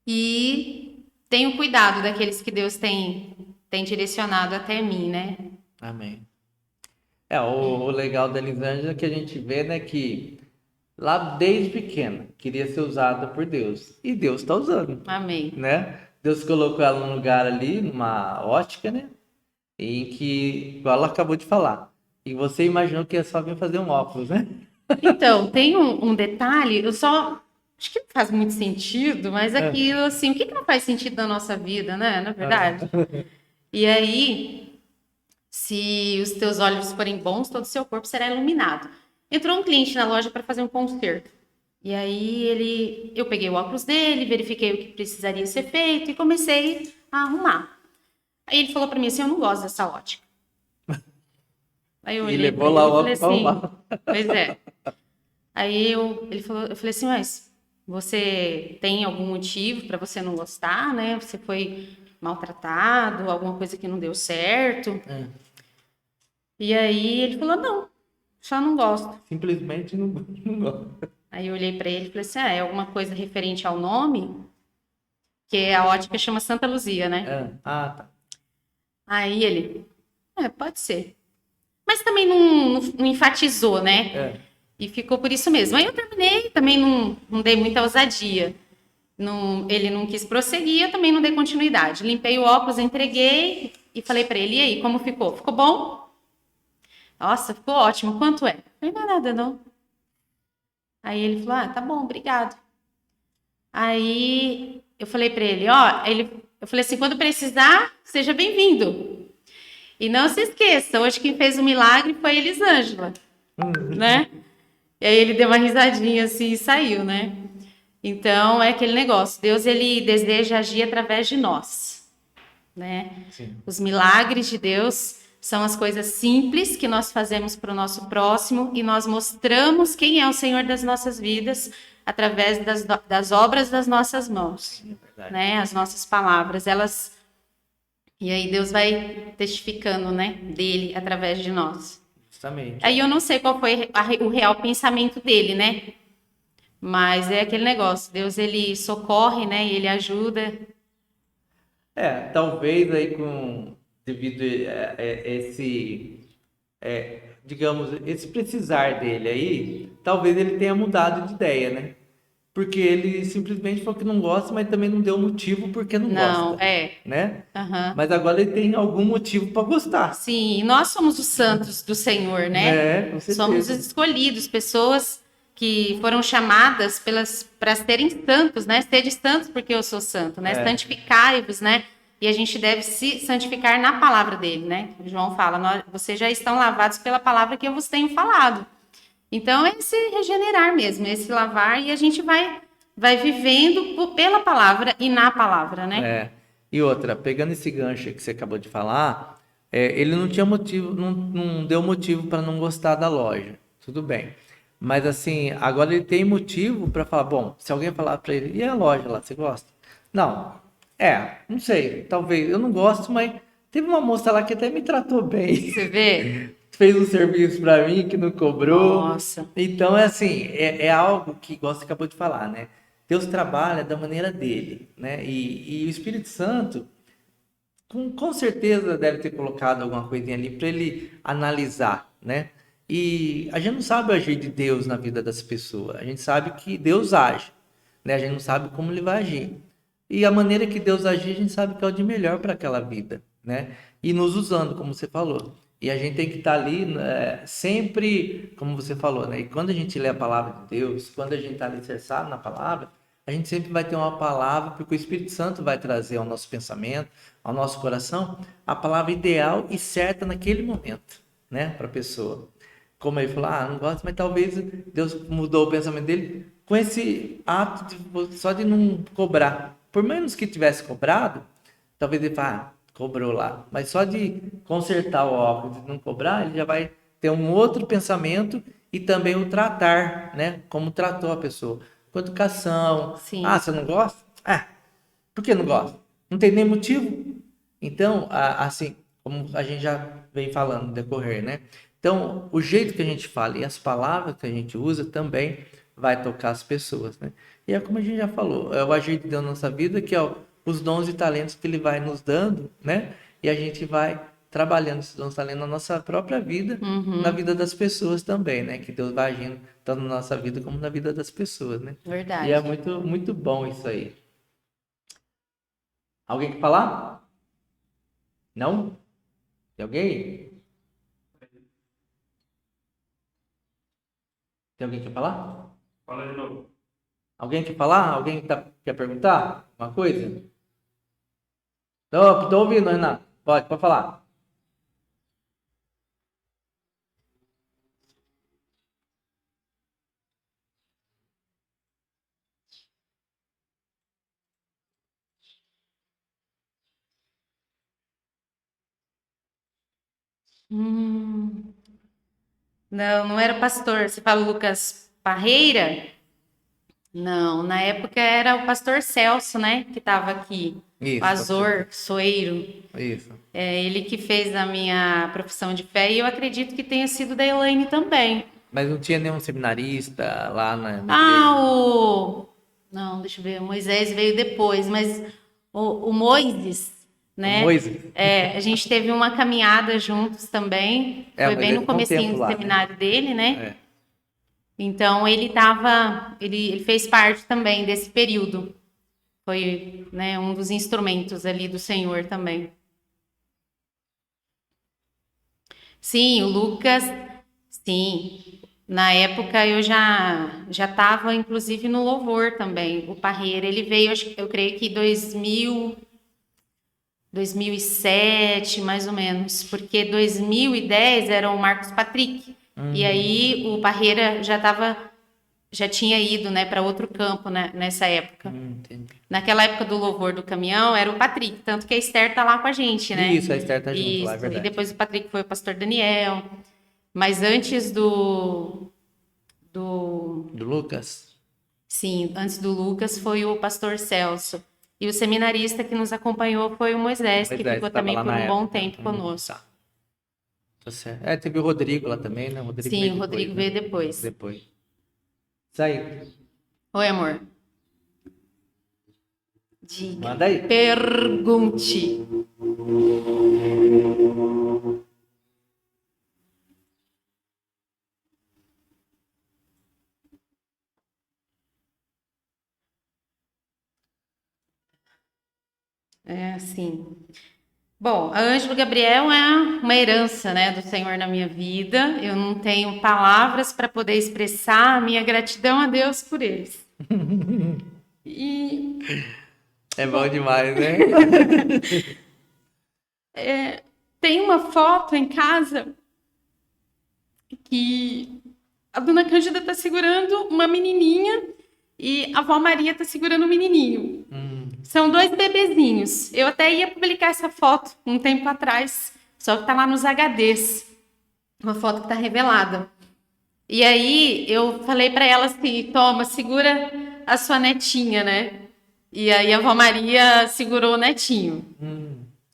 E tenho cuidado daqueles que Deus tem direcionado até mim, né? Amém. O legal da Elisângela é que a gente vê, né, que lá desde pequena queria ser usada por Deus. E Deus está usando, Amém. né? Deus colocou ela num lugar ali, numa ótica, né? em que, igual ela acabou de falar, e você imaginou que é só vir fazer um óculos, né? Então, tem um detalhe, eu só acho que não faz muito sentido, mas É. aquilo assim, o que que não faz sentido na nossa vida, né? Na verdade. Ah, E aí, se os teus olhos forem bons, todo o seu corpo será iluminado. Entrou um cliente na loja para fazer um conserto. E aí eu peguei o óculos dele, verifiquei o que precisaria ser feito e comecei a arrumar. Aí ele falou para mim assim, eu não gosto dessa ótica. Aí eu e olhei para levou ele lá e o falei óculos para assim, arrumar. pois é. Ele falou, eu falei assim, mas você tem algum motivo para você não gostar, né? Você foi maltratado, alguma coisa que não deu certo? É. E aí ele falou, não, só não gosto. Simplesmente não gosto. Aí eu olhei para ele e falei assim, é alguma coisa referente ao nome? Que a ótica chama Santa Luzia, né? É. Ah, tá. Aí ele, pode ser. Mas também não enfatizou, né? É. E ficou por isso mesmo. Aí eu terminei, também não dei muita ousadia. Ele não quis prosseguir, eu também não dei continuidade. Limpei o óculos, entreguei e falei para ele: e aí, como ficou? Ficou bom? Nossa, ficou ótimo. Quanto é? Eu falei: não é nada, não. Aí ele falou: ah, tá bom, obrigado. Aí eu falei para ele: ó, eu falei assim: quando precisar, seja bem-vindo. E não se esqueça, hoje quem fez o milagre foi a Elisângela, né? E aí ele deu uma risadinha assim e saiu, né? Então é aquele negócio, Deus ele deseja agir através de nós, né? Sim. Os milagres de Deus são as coisas simples que nós fazemos para o nosso próximo e nós mostramos quem é o Senhor das nossas vidas através das obras das nossas mãos, É verdade. né? As nossas palavras, elas e aí Deus vai testificando, né, dele através de nós. Justamente. Aí eu não sei qual foi o real pensamento dele, né? Mas é aquele negócio, Deus ele socorre, né? E ele ajuda. Talvez aí devido a esse, digamos, esse precisar dele aí, talvez ele tenha mudado de ideia, né? Porque ele simplesmente falou que não gosta, mas também não deu motivo porque não Não, gosta, né? aham. Mas agora ele tem algum motivo para gostar, Sim, e nós somos os santos do Senhor, né? né? Com Somos os certeza. escolhidos, pessoas que foram chamadas para serem santos, né? Sede santos porque eu sou santo, né? É, Santificai-vos, né? E a gente deve se santificar na palavra dele, né? O João fala, vocês já estão lavados pela palavra que eu vos tenho falado. Então, é esse regenerar mesmo, esse lavar, e a gente vai vivendo pela palavra e na palavra, né? é. E outra, pegando esse gancho aí que você acabou de falar, ele não tinha motivo, não deu motivo para não gostar da loja. Tudo bem. Mas assim, agora ele tem motivo para falar, bom, se alguém falar para ele, e a loja lá, você gosta? Não. Não sei, talvez, eu não gosto, mas teve uma moça lá que até me tratou bem. Você vê? Fez um serviço para mim que não cobrou. Nossa, Então é assim, é algo que, igual você acabou de falar, né? Deus trabalha da maneira dele, né? E o Espírito Santo, com certeza, deve ter colocado alguma coisinha ali para ele analisar, né? E a gente não sabe o agir de Deus na vida das pessoas. A gente sabe que Deus age, né? A gente não sabe como ele vai agir. E a maneira que Deus agir, a gente sabe que é o de melhor para aquela vida, né? E nos usando, como você falou. E a gente tem que estar ali sempre, como você falou, né? E quando a gente lê a palavra de Deus, quando a gente está alicerçado na palavra, a gente sempre vai ter uma palavra, porque o Espírito Santo vai trazer ao nosso pensamento, ao nosso coração, a palavra ideal e certa naquele momento, né? Para a pessoa. Como ele falou, não gosto, mas talvez Deus mudou o pensamento dele com esse ato só de não cobrar. Por menos que tivesse cobrado, talvez ele fale, cobrou lá. Mas só de consertar o óculos e não cobrar, ele já vai ter um outro pensamento e também o tratar, né? Como tratou a pessoa. Com educação. sim. Você não gosta? Por que não gosta? Não tem nem motivo. Então, assim, como a gente já vem falando no decorrer, né? Então, o jeito que a gente fala e as palavras que a gente usa também vai tocar as pessoas, né? E é como a gente já falou, é o agir de Deus na nossa vida, que é os dons e talentos que Ele vai nos dando, né? E a gente vai trabalhando esses dons e talentos na nossa própria vida, na Uhum, vida das pessoas também, né? Que Deus vai agindo tanto na nossa vida como na vida das pessoas, né? E é verdade. muito, muito bom isso aí. Alguém quer falar? Não? Tem alguém? Tem alguém que quer falar? Fala de novo. Alguém quer falar? Alguém quer perguntar uma coisa? Tô ouvindo, Renato. Pode falar. Não, não era o pastor. Você fala Lucas Parreira? Não, na época era o pastor Celso, né? Que estava aqui. Isso, O Azor Soeiro. Isso. É ele que fez a minha profissão de fé e eu acredito que tenha sido da Elaine também. Mas não tinha nenhum seminarista lá na Ah, igreja? o. Não, deixa eu ver. O Moisés veio depois, mas o Moisés, O né? Moisés? A gente teve uma caminhada juntos também. É, Foi mas bem ele no ficou um comecinho tempo do lá, né? seminário dele, né? É. Então ele fez parte também desse período. Foi, né, um dos instrumentos ali do Senhor também. Sim, o Lucas, sim. Na época eu já estava, inclusive, no louvor também. O Parreira, ele veio, eu creio que 2007, mais ou menos, porque 2010 era o Marcos Patrick. E aí o Parreira já tinha ido, né, para outro campo, né, nessa época. Entendi. Naquela época do louvor do caminhão era o Patrick, tanto que a Esther tá lá com a gente, né? Isso, a Esther tá junto lá, é Isso. E verdade. depois o Patrick foi o pastor Daniel. Mas antes Do Lucas? sim, antes do Lucas foi o pastor Celso. E o seminarista que nos acompanhou foi o Moisés, que Moisés ficou estava também lá por na um bom época. tempo conosco. Tá. Tá certo. É, teve o Rodrigo lá também, né? O Rodrigo Sim, veio o depois, Rodrigo né? veio depois. Depois. Isso aí. Oi, amor. Diga. Manda aí. Pergunte. É assim. Bom, a Ângelo Gabriel é uma herança, né, do Senhor na minha vida. Eu não tenho palavras para poder expressar a minha gratidão a Deus por eles. E É bom demais, né? tem uma foto em casa que a dona Cândida está segurando uma menininha e a avó Maria está segurando um menininho. São dois bebezinhos. Eu até ia publicar essa foto um tempo atrás, só que tá lá nos HDs. Uma foto que tá revelada. E aí eu falei para ela assim: toma, segura a sua netinha, né? E aí a avó Maria segurou o netinho.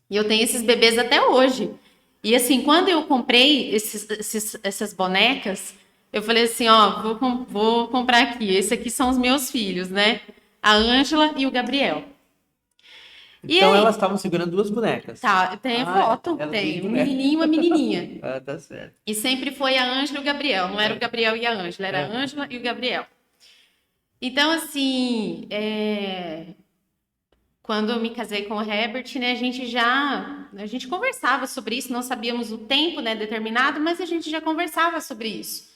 E eu tenho esses bebês até hoje. E assim, quando eu comprei essas bonecas, eu falei assim: ó, vou comprar aqui. Esses aqui são os meus filhos, né? A Ângela e o Gabriel. E Então aí, elas estavam segurando duas bonecas. tá, tem foto, elas tem duas um bonecas. menininho e uma menininha. Ah, tá certo. E sempre foi a Ângela e o Gabriel, não era o Gabriel e a Ângela, era a Ângela e o Gabriel. Então, assim, quando eu me casei com o Herbert, né, a gente conversava sobre isso, não sabíamos o tempo, né, determinado, mas a gente já conversava sobre isso.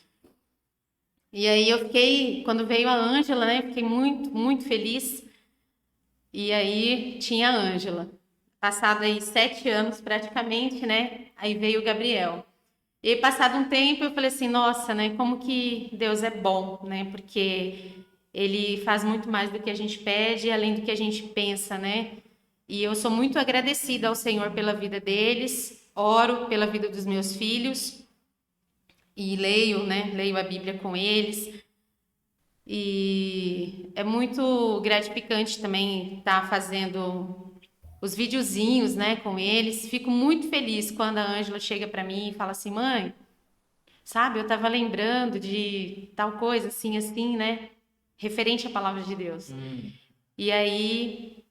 E aí eu fiquei, quando veio a Ângela, né, fiquei muito, muito feliz. E aí tinha a Ângela. Passado aí 7 anos praticamente, né, aí veio o Gabriel. E aí, passado um tempo, eu falei assim, nossa, né, como que Deus é bom, né, porque Ele faz muito mais do que a gente pede, além do que a gente pensa, né, e eu sou muito agradecida ao Senhor pela vida deles, oro pela vida dos meus filhos, e leio, né, leio a Bíblia com eles, e é muito gratificante também estar fazendo os videozinhos, né, com eles, fico muito feliz quando a Ângela chega para mim e fala assim, mãe, sabe, eu estava lembrando de tal coisa, assim, assim, né? Referente à palavra de Deus. E aí,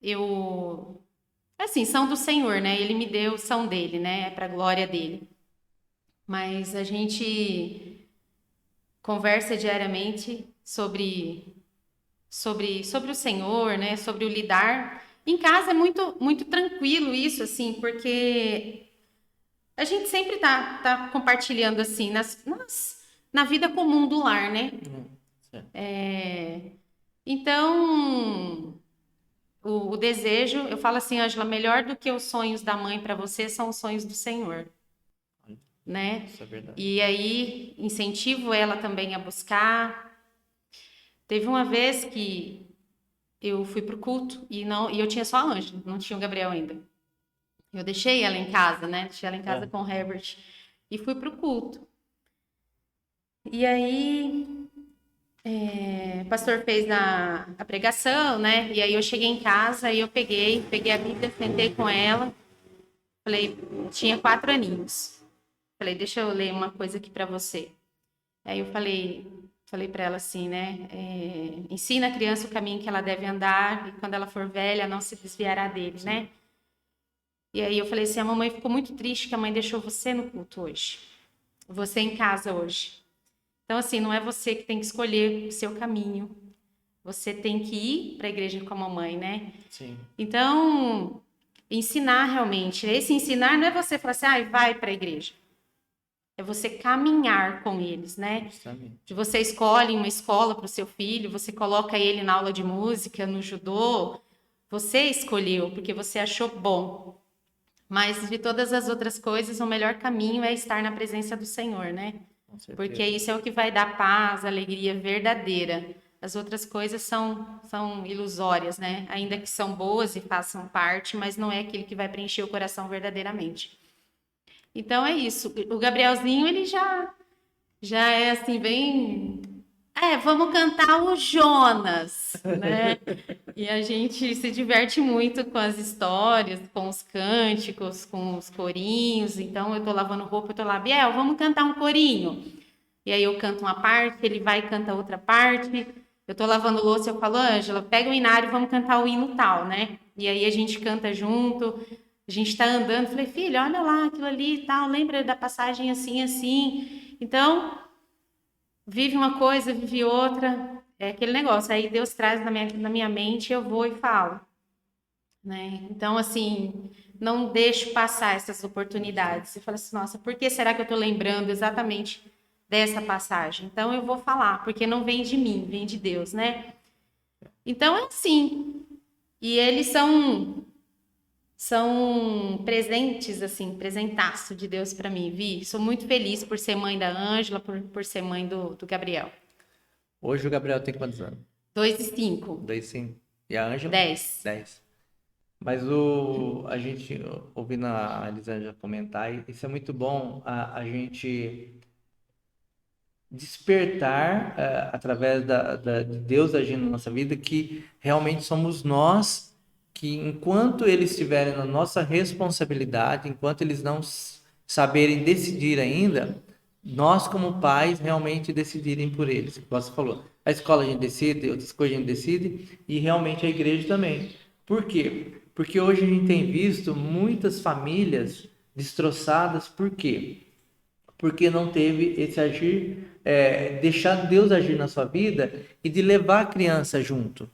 eu... Assim, são do Senhor, né? Ele me deu, são dele, né? É para a glória dele. Mas a gente conversa diariamente sobre o Senhor, né? Sobre o lidar. Em casa é muito tranquilo isso, assim, porque a gente sempre tá compartilhando, assim, na vida comum do lar, né? Certo. Então, o desejo, eu falo assim, Ângela, melhor do que os sonhos da mãe para você são os sonhos do Senhor, Olha, né? isso é verdade. E aí, incentivo ela também a buscar. Teve uma vez que eu fui pro culto e eu tinha só a Ângela, não tinha o Gabriel ainda. Eu deixei ela em casa, né? Deixei ela em casa É. com o Herbert e fui pro culto. E aí, o pastor fez a pregação, né? E aí eu cheguei em casa e eu peguei a Bíblia, sentei com ela, falei, tinha 4 aninhos. Falei, deixa eu ler uma coisa aqui para você. Aí eu falei para ela assim, né? Ensina a criança o caminho que ela deve andar e quando ela for velha não se desviará dele, né? E aí eu falei assim, a mamãe ficou muito triste que a mãe deixou você no culto hoje, você em casa hoje. Então assim, não é você que tem que escolher o seu caminho, você tem que ir para a igreja com a mamãe, né? Sim, Então ensinar realmente. Esse ensinar não é você falar assim, vai para a igreja. É você caminhar com eles, né? Se justamente. você escolhe uma escola para o seu filho, você coloca ele na aula de música, no judô, você escolheu porque você achou bom. Mas de todas as outras coisas, o melhor caminho é estar na presença do Senhor, né? Com Porque certeza. isso é o que vai dar paz, alegria verdadeira. As outras coisas são ilusórias, né? Ainda que são boas e façam parte, mas não é aquilo que vai preencher o coração verdadeiramente. Então é isso. O Gabrielzinho, ele já é assim, bem. Vamos cantar o Jonas, né? E a gente se diverte muito com as histórias, com os cânticos, com os corinhos. Então eu tô lavando roupa, eu tô lá, Biel, vamos cantar um corinho. E aí eu canto uma parte, ele vai e canta outra parte. Eu tô lavando louça, eu falo, Ângela, pega o inário e vamos cantar o hino tal, né? E aí a gente canta junto. A gente tá andando, falei, filho, olha lá aquilo ali e tal, lembra da passagem assim, assim. Então, vive uma coisa, vive outra. É aquele negócio. Aí Deus traz na minha mente, eu vou e falo, né? Então, assim, não deixo passar essas oportunidades. Você fala assim, nossa, por que será que eu estou lembrando exatamente dessa passagem? Então, eu vou falar, porque não vem de mim, vem de Deus, né? Então, é assim. E eles são presentes, assim, presentaço de Deus para mim, Vi. Sou muito feliz por ser mãe da Ângela, por ser mãe do Gabriel. Hoje o Gabriel tem quantos anos? 2 e 5. Dois, sim. E a Ângela? 10. 10. Mas a gente, ouvindo a Elisângela comentar, isso é muito bom, a gente despertar, através de Deus agindo na nossa vida, que realmente somos nós que, enquanto eles estiverem na nossa responsabilidade, enquanto eles não saberem decidir ainda, nós como pais realmente decidirem por eles. Como você falou, a escola a gente decide, outras coisas a gente decide, e realmente a igreja também. Por quê? Porque hoje a gente tem visto muitas famílias destroçadas. Por quê? Porque não teve esse agir, deixar Deus agir na sua vida e de levar a criança junto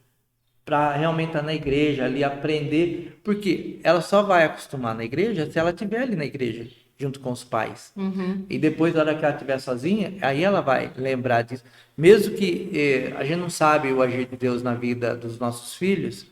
para realmente estar na igreja ali, aprender, porque ela só vai acostumar na igreja se ela estiver ali na igreja junto com os pais. Uhum. E depois, na hora que ela estiver sozinha, aí ela vai lembrar disso. Mesmo que a gente não sabe o agir de Deus na vida dos nossos filhos,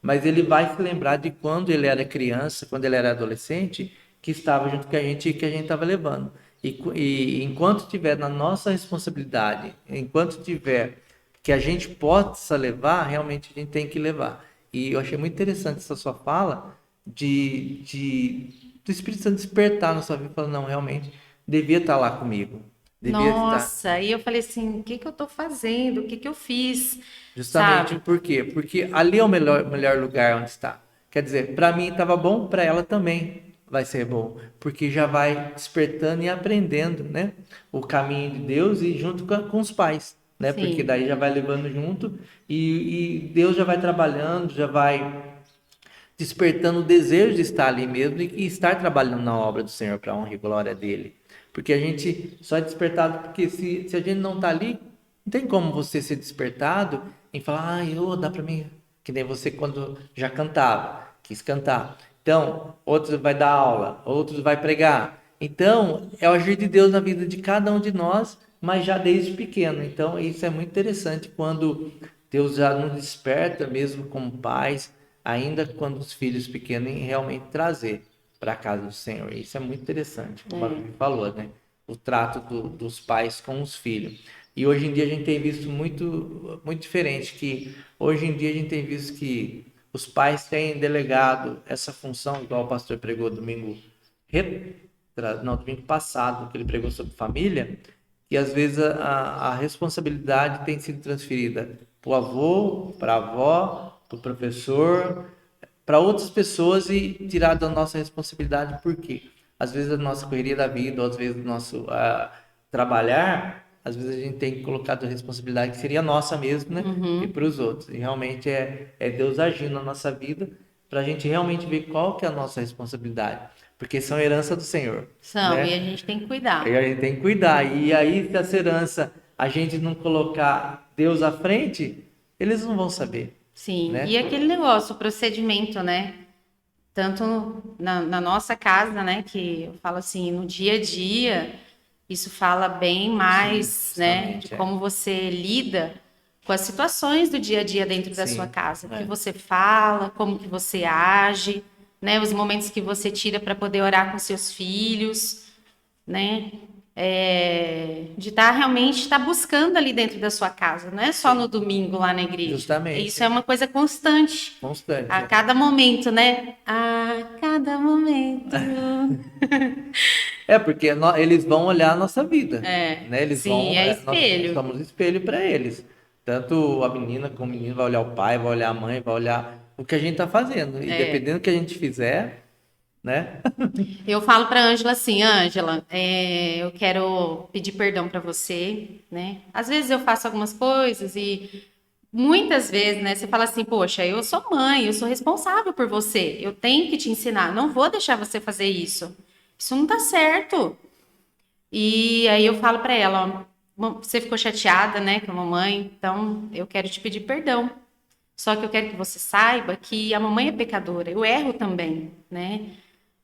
mas ele vai se lembrar de quando ele era criança, quando ele era adolescente, que estava junto com a gente e que a gente estava levando. E enquanto estiver na nossa responsabilidade, enquanto tiver que a gente possa levar, realmente a gente tem que levar. E eu achei muito interessante essa sua fala do Espírito Santo despertar na sua vida e falar, não, realmente, devia estar lá comigo. Devia estar. Nossa, aí eu falei assim, o que que eu tô fazendo? O que que eu fiz? Justamente Sabe? por quê? Porque ali é o melhor lugar onde está. Quer dizer, para mim estava bom, para ela também vai ser bom, porque já vai despertando e aprendendo, né, o caminho de Deus e junto com os pais, né, porque Sim, daí já vai levando junto e Deus já vai trabalhando, já vai despertando o desejo de estar ali mesmo e estar trabalhando na obra do Senhor para a honra e glória dele. Porque a gente só é despertado porque se a gente não está ali, não tem como você ser despertado em falar, dá para mim, Que nem você quando já cantava, quis cantar. Então, outros vai dar aula, outros vai pregar. Então, é o agir de Deus na vida de cada um de nós, mas já desde pequeno. Então, isso é muito interessante quando Deus já nos desperta, mesmo como pais, ainda quando os filhos pequenos, em realmente trazer para a casa do Senhor. Isso é muito interessante, como a Bíblia falou, né? O trato dos pais com os filhos. E hoje em dia a gente tem visto muito, muito diferente, que hoje em dia a gente tem visto que os pais têm delegado essa função, igual o pastor pregou domingo passado, que ele pregou sobre família, e às vezes a responsabilidade tem sido transferida para o avô, para a avó, para o professor, para outras pessoas e tirar da nossa responsabilidade, por quê? Às vezes a nossa correria da vida, ou às vezes o nosso trabalhar, às vezes a gente tem colocado a responsabilidade que seria nossa mesmo, né? E para os outros. E realmente é Deus agindo na nossa vida para a gente realmente ver qual que é a nossa responsabilidade. Porque são herança do Senhor. São, Né? e a gente tem que cuidar. E a gente tem que cuidar. E aí, se essa herança a gente não colocar Deus à frente, eles não vão saber. Sim, Né? e aquele negócio, o procedimento, né? Tanto na nossa casa, né? Que eu falo assim, no dia a dia, isso fala bem mais, Sim, né? De justamente, como você lida com as situações do dia a dia dentro da Sim, sua casa. O que é. você fala, como que você age, né? Os momentos que você tira para poder orar com seus filhos, né? De estar realmente buscando ali dentro da sua casa, não é só no domingo lá na igreja. Justamente. Isso é uma coisa constante. Constante. A cada momento, né? A cada momento. Porque eles vão olhar a nossa vida, né? Eles Sim, vão, é nós espelho. somos espelho para eles. Tanto a menina como o menino vai olhar o pai, vai olhar a mãe, vai olhar o que a gente está fazendo. E dependendo do que a gente fizer, né? Eu falo para Ângela assim, Ângela, eu quero pedir perdão para você, né? Às vezes eu faço algumas coisas e muitas vezes, né, você fala assim, poxa, eu sou mãe, eu sou responsável por você, eu tenho que te ensinar, não vou deixar você fazer isso. Isso não tá certo. E aí eu falo para ela, ó, você ficou chateada, né, com a mamãe, então eu quero te pedir perdão. Só que eu quero que você saiba que a mamãe é pecadora, eu erro também, né?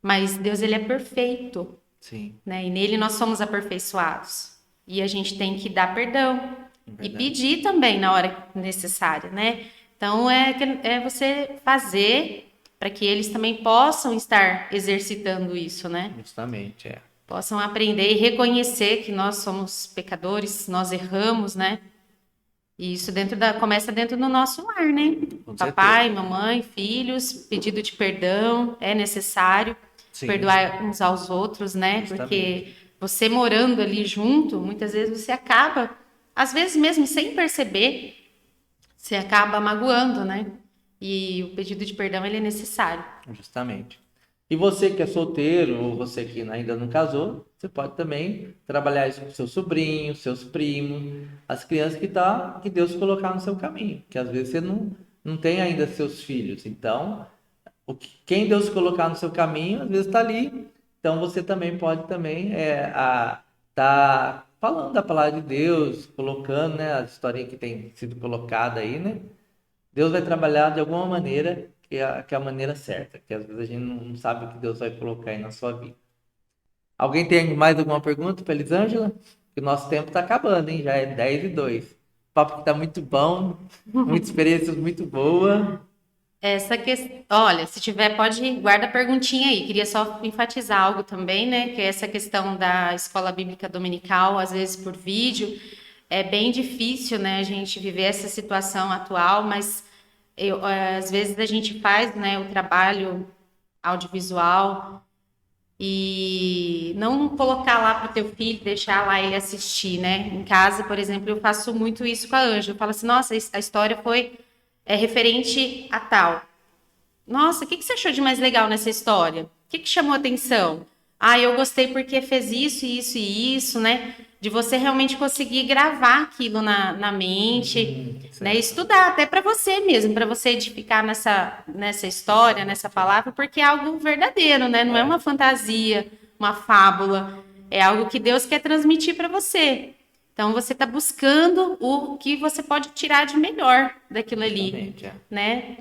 Mas Deus, ele é perfeito, Sim, né? E nele nós somos aperfeiçoados. E a gente tem que dar perdão e verdade. pedir também na hora necessária, né? Então é você fazer para que eles também possam estar exercitando isso, né? Justamente, é. Possam aprender e reconhecer que nós somos pecadores, nós erramos, né? E isso começa dentro do nosso lar, né? Com Papai, certeza. mamãe, filhos, pedido de perdão, é necessário Sim, perdoar uns aos outros, né? justamente. Porque você morando ali junto, muitas vezes você acaba, às vezes mesmo sem perceber, você acaba magoando, né? E o pedido de perdão, ele é necessário. Justamente. E você que é solteiro, ou você que ainda não casou, você pode também trabalhar isso com seus sobrinhos, seus primos, as crianças que Deus colocar no seu caminho. Que às vezes você não tem ainda seus filhos. Então, quem Deus colocar no seu caminho, às vezes está ali. Então você também pode também tá falando da palavra de Deus, colocando, né, a historinha que tem sido colocada aí, né? Deus vai trabalhar de alguma maneira que é a maneira certa, que às vezes a gente não sabe o que Deus vai colocar aí na sua vida. Alguém tem mais alguma pergunta para Elisângela? Que o nosso tempo está acabando, hein? Já é 10:02. O papo que está muito bom, muitas experiências muito boas. Essa questão, olha, se tiver, pode guarda a perguntinha aí. Queria só enfatizar algo também, né? Que é essa questão da escola bíblica dominical, às vezes por vídeo, é bem difícil, né? A gente viver essa situação atual, mas às vezes a gente faz, né, o trabalho audiovisual e não colocar lá para o teu filho, deixar lá ele assistir, né? Em casa, por exemplo, eu faço muito isso com a Ângela. Eu falo assim, nossa, a história foi referente a tal. Nossa, o que você achou de mais legal nessa história? O que chamou a atenção? Ah, eu gostei porque fez isso, isso e isso, né? De você realmente conseguir gravar aquilo na mente, né? Certo. Estudar até para você mesmo, para você edificar nessa história, nessa palavra, porque é algo verdadeiro, né? Não é uma fantasia, uma fábula. É algo que Deus quer transmitir para você. Então você está buscando o que você pode tirar de melhor daquilo ali, Exatamente, né?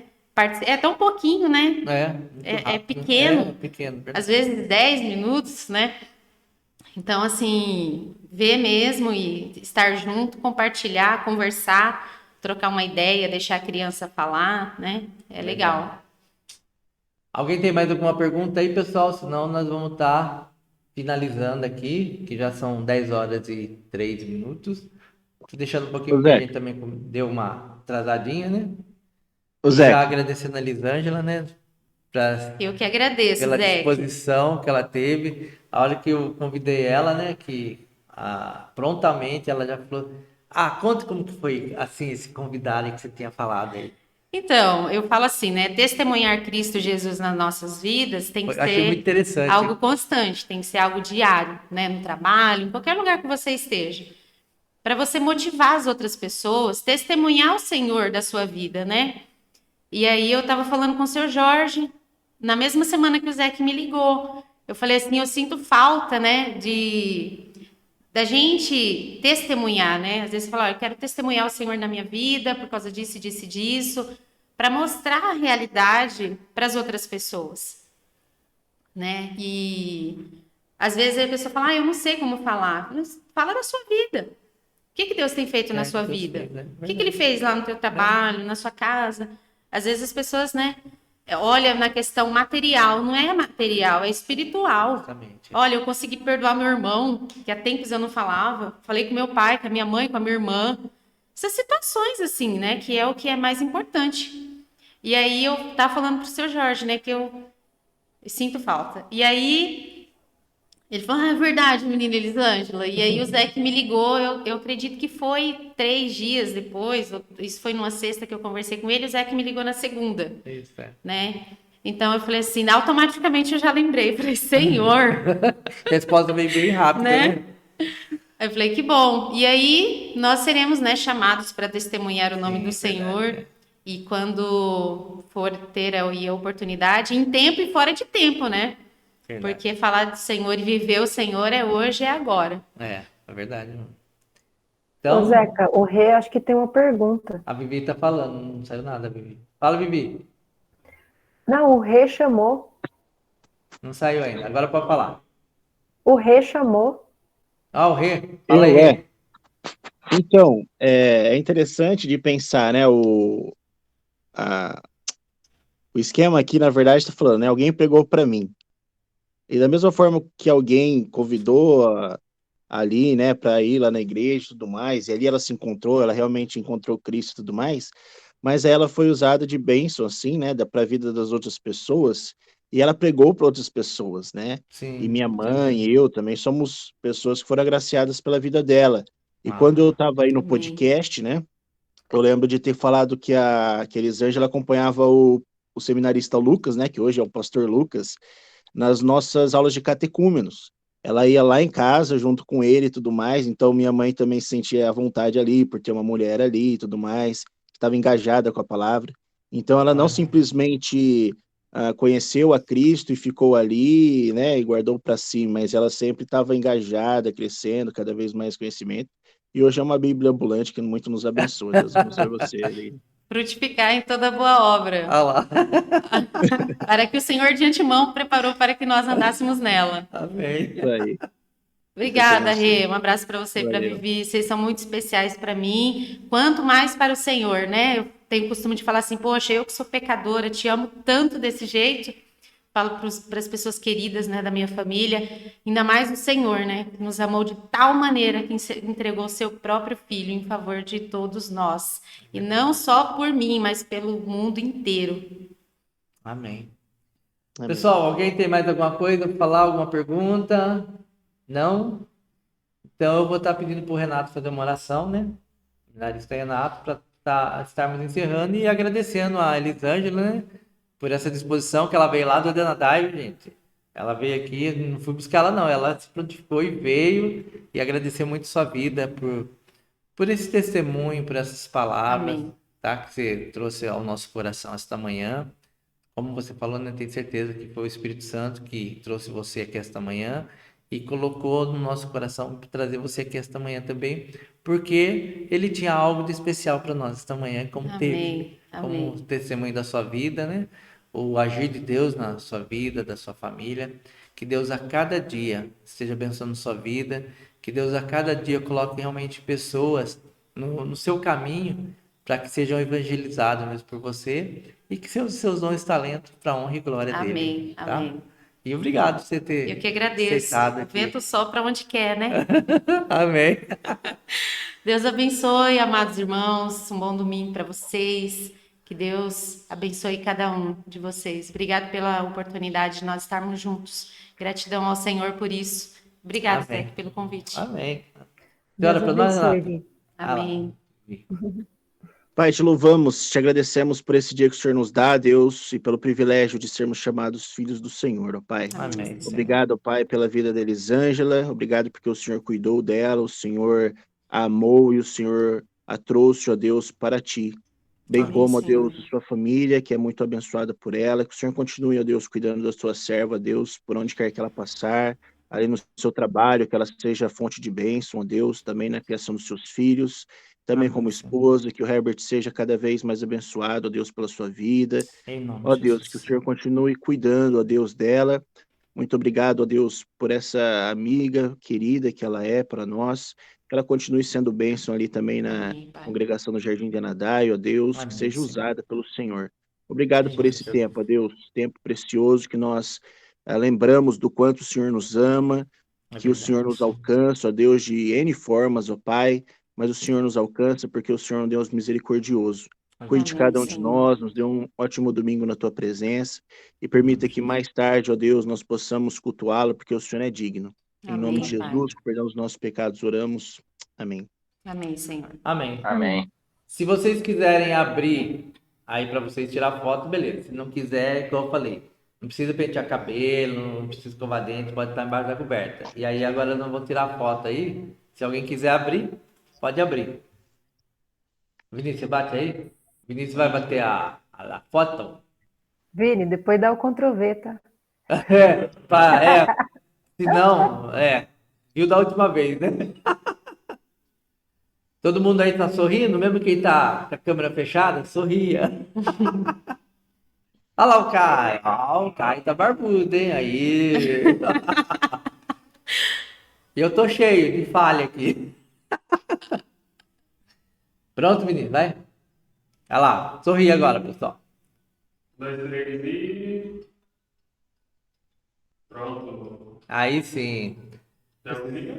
É tão pouquinho, né? muito É rápido. É pequeno, pequeno, às verdade. vezes 10 minutos, né? Então, assim, ver mesmo e estar junto, compartilhar, conversar, trocar uma ideia, deixar a criança falar, né? É Legal. legal. Alguém tem mais alguma pergunta aí, pessoal? Senão nós vamos estar finalizando aqui, que já são 10 horas e 3 minutos. Tô deixando um pouquinho Ô porque a Zeca, gente também deu uma atrasadinha, né? ô E já Zeca, agradecendo a Elisângela, né? Eu que agradeço, Pela Zeke. disposição que ela teve. A hora que eu convidei ela, né? Que prontamente ela já falou: Ah, conta como que foi assim esse convidado aí que você tinha falado aí. Então, eu falo assim, né? Testemunhar Cristo Jesus nas nossas vidas tem que Achei muito ser algo interessante. constante, tem que ser algo diário, né? No trabalho, em qualquer lugar que você esteja. Para você motivar as outras pessoas, testemunhar o Senhor da sua vida, né? E aí eu estava falando com o seu Jorge, na mesma semana que o Zé que me ligou. Eu falei assim, eu sinto falta, né, de da gente testemunhar, né? Às vezes falar, eu quero testemunhar o Senhor na minha vida por causa disso, disso e disso, para mostrar a realidade para as outras pessoas, né? E às vezes a pessoa fala, eu não sei como falar. Mas fala da sua vida. O que Deus tem feito na É, que sua Deus vida? fez, né? O que Ele Verdade. fez lá no teu trabalho, na sua casa? Às vezes as pessoas, né, olham na questão material, não é material, é espiritual. Exatamente. Olha, eu consegui perdoar meu irmão, que há tempos eu não falava. Falei com meu pai, com a minha mãe, com a minha irmã. Essas situações, assim, né, que é o que é mais importante. E aí eu tava falando pro seu Jorge, né, que eu sinto falta. E aí ele falou, é verdade, menina Elisângela. E aí o Zé que me ligou, eu acredito que foi 3 dias depois, isso foi numa sexta que eu conversei com ele, o Zé que me ligou na segunda, Isso, é. né? Então eu falei assim, automaticamente eu já lembrei, falei, Senhor, Resposta veio bem rápida, né? né? Aí eu falei, que bom. E aí nós seremos, né, chamados para testemunhar o nome do Sim, verdade. Senhor. E quando for ter aí a oportunidade, em tempo e fora de tempo, né? Verdade. Porque falar do Senhor e viver o Senhor é hoje, é agora. É verdade. Ô, Então, Zeca, o Rê acho que tem uma pergunta. a Vivi tá falando, não saiu nada, Vivi. Fala, Vivi. Não, o Rê chamou. Não saiu ainda. Agora pode falar. O Rê chamou. Ah, o Rê. Fala aí, eu Rê. Então, é interessante de pensar, né? A- o esquema aqui, na verdade, está falando, né? Alguém pregou para mim. E da mesma forma que alguém convidou ali, né, para ir lá na igreja e tudo mais, e ali ela se encontrou, ela realmente encontrou Cristo e tudo mais, mas aí ela foi usada de bênção, assim, né, para a vida das outras pessoas, e ela pregou para outras pessoas, né? E Sim, minha com mãe certeza. e eu também somos pessoas que foram agraciadas pela vida dela. E quando eu Ah, estava aí no Amém. podcast, né, eu lembro de ter falado que a Elisângela acompanhava o seminarista Lucas, né, que hoje é o pastor Lucas, nas nossas aulas de catecúmenos. Ela ia lá em casa junto com ele e tudo mais, então minha mãe também se sentia à vontade ali, por ter uma mulher ali e tudo mais, que estava engajada com a palavra. Então ela não olha. simplesmente conheceu a Cristo e ficou ali, né, e guardou para si, mas ela sempre estava engajada, crescendo, cada vez mais conhecimento. E hoje é uma Bíblia ambulante que muito nos abençoa. Deus abençoe você ali. Frutificar em toda boa obra, Ah lá. para que o Senhor de antemão preparou para que nós andássemos nela. Isso Amém. aí. Deus te Obrigada, Rê. abençoe. Um abraço para você e para Valeu. Vivi. Vocês são muito especiais para mim, quanto mais para o Senhor, né? Eu tenho o costume de falar assim, poxa, eu que sou pecadora, te amo tanto desse jeito. Falo para as pessoas queridas, né, da minha família, ainda mais o Senhor, né, que nos amou de tal maneira que entregou seu próprio filho em favor de todos nós. E não só por mim, mas pelo mundo inteiro. Amém. Amém. Pessoal, alguém tem mais alguma coisa para falar? Alguma pergunta? Não? Então eu vou estar pedindo para o Renato fazer uma oração, né? Seminarista Renato, para estarmos encerrando e agradecendo a Elisângela, né? Por essa disposição que ela veio lá do Adenadai, gente. Ela veio aqui, não fui buscar ela não, ela se prontificou e veio e agradecer muito sua vida por esse testemunho, por essas palavras, Amém. tá? Que você trouxe ao nosso coração esta manhã. Como você falou, né? Tenho certeza que foi o Espírito Santo que trouxe você aqui esta manhã e colocou no nosso coração para trazer você aqui esta manhã também, porque ele tinha algo de especial para nós esta manhã, como teve, Amém. como testemunho da sua vida, né? O agir de Deus na sua vida, da sua família. Que Deus a cada dia esteja abençoando sua vida, que Deus a cada dia coloque realmente pessoas no seu caminho para que sejam evangelizados mesmo por você e que seus dons e talentos para a honra e glória dele. Amém. Tá? Amém. E obrigado por você Eu ter que agradeço. aceitado O aqui. vento sopra onde quer, né? Amém. Deus abençoe, amados irmãos. Um bom domingo para vocês. Que Deus abençoe cada um de vocês. Obrigado pela oportunidade de nós estarmos juntos. Gratidão ao Senhor por isso. Obrigado, Amém. Zé, pelo convite. Amém. Deus Ora para nós, abençoe, Renato. Vi. Amém. Pai, te louvamos, te agradecemos por esse dia que o Senhor nos dá, Deus, e pelo privilégio de sermos chamados filhos do Senhor, ó Pai. Amém. Obrigado, ó Pai, pela vida da Elisângela, obrigado porque o Senhor cuidou dela, o Senhor a amou e o Senhor a trouxe, ó Deus, para ti. Bem Amém, como, ó Senhor. Deus, sua família, que é muito abençoada por ela, que o Senhor continue, ó Deus, cuidando da sua serva, Deus, por onde quer que ela passar, ali no seu trabalho, que ela seja fonte de bênção, ó Deus, também na criação dos seus filhos, também Amém, como Senhor. esposa, que o Herbert seja cada vez mais abençoado, ó Deus, pela sua vida. Em nome Ó de Deus, que o Jesus. Senhor continue cuidando, ó Deus, dela. Muito obrigado, ó Deus, por essa amiga querida que ela é para nós. Que ela continue sendo bênção ali também na Amém, Pai. congregação do Jardim de Anadai, ó Deus, que Amém, seja Senhor. usada pelo Senhor. Obrigado Em por nome esse de tempo, ó Deus, tempo precioso que nós lembramos do quanto o Senhor nos ama, É que o Senhor verdade, nos Senhor. alcança, ó Deus, de N formas, ó Pai, mas o Senhor nos alcança porque o Senhor é um Deus misericordioso. Cuide de Amém, cada um de Senhor. nós, nos dê um ótimo domingo na tua presença e Em nome permita de que Jesus. mais tarde, ó Deus, nós possamos cultuá-lo, porque o Senhor é digno. Em nome de Amém, Pai. Jesus, com perdão dos nossos pecados, oramos. Amém. Amém, Senhor. Amém. Amém. Se vocês quiserem abrir aí para vocês tirar foto, beleza. Se não quiser, igual eu falei, não precisa pentear cabelo, não precisa escovar dente, pode estar embaixo da coberta. E aí agora eu não vou tirar foto aí. Se alguém quiser abrir, pode abrir. Vinícius, você bate aí? Vinícius vai bater a foto? Vini, depois dá o Ctrl+V, tá? Se não, viu da última vez, né? Todo mundo aí tá sorrindo, mesmo quem tá com a câmera fechada, sorria. Olha lá o Caio. O Caio tá barbudo, hein? Aí. E eu tô cheio de falha aqui. Pronto, menino, vai. Olha lá, sorri agora, pessoal. 2, 3 e. Pronto. Aí sim. Já liga?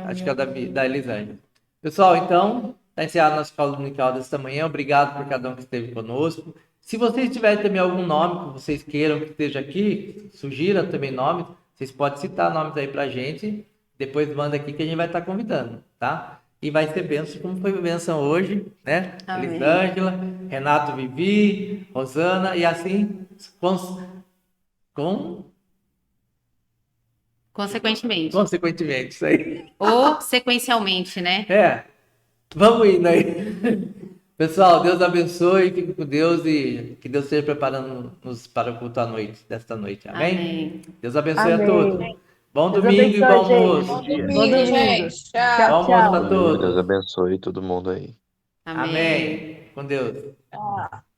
Acho que é da Elisângela. Pessoal, então, tá encerrado nosso call dominical desta manhã. Obrigado por cada um que esteve conosco. Se vocês tiverem também algum nome que vocês queiram que esteja aqui, sugiram também nomes, vocês podem citar nomes aí pra gente. Depois manda aqui que a gente vai estar convidando, tá? E vai ser bênção, como foi bênção hoje, né? Amém. Elisângela, Renato Vivi, Rosana, e assim, Consequentemente. consequentemente, isso aí. Ou sequencialmente, né? Vamos indo aí. Pessoal, Deus abençoe, fique com Deus e que Deus esteja preparando-nos para o culto à noite, desta noite. Amém? Amém. Deus abençoe a Amém. todos. Bom Deus domingo e bom abençoe, almoço. Bom Bom domingo, domingo. gente. Tchau. Tchau, Bom almoço tchau. a todos. Deus abençoe todo mundo aí. Amém. Amém. Com Deus. Tchau.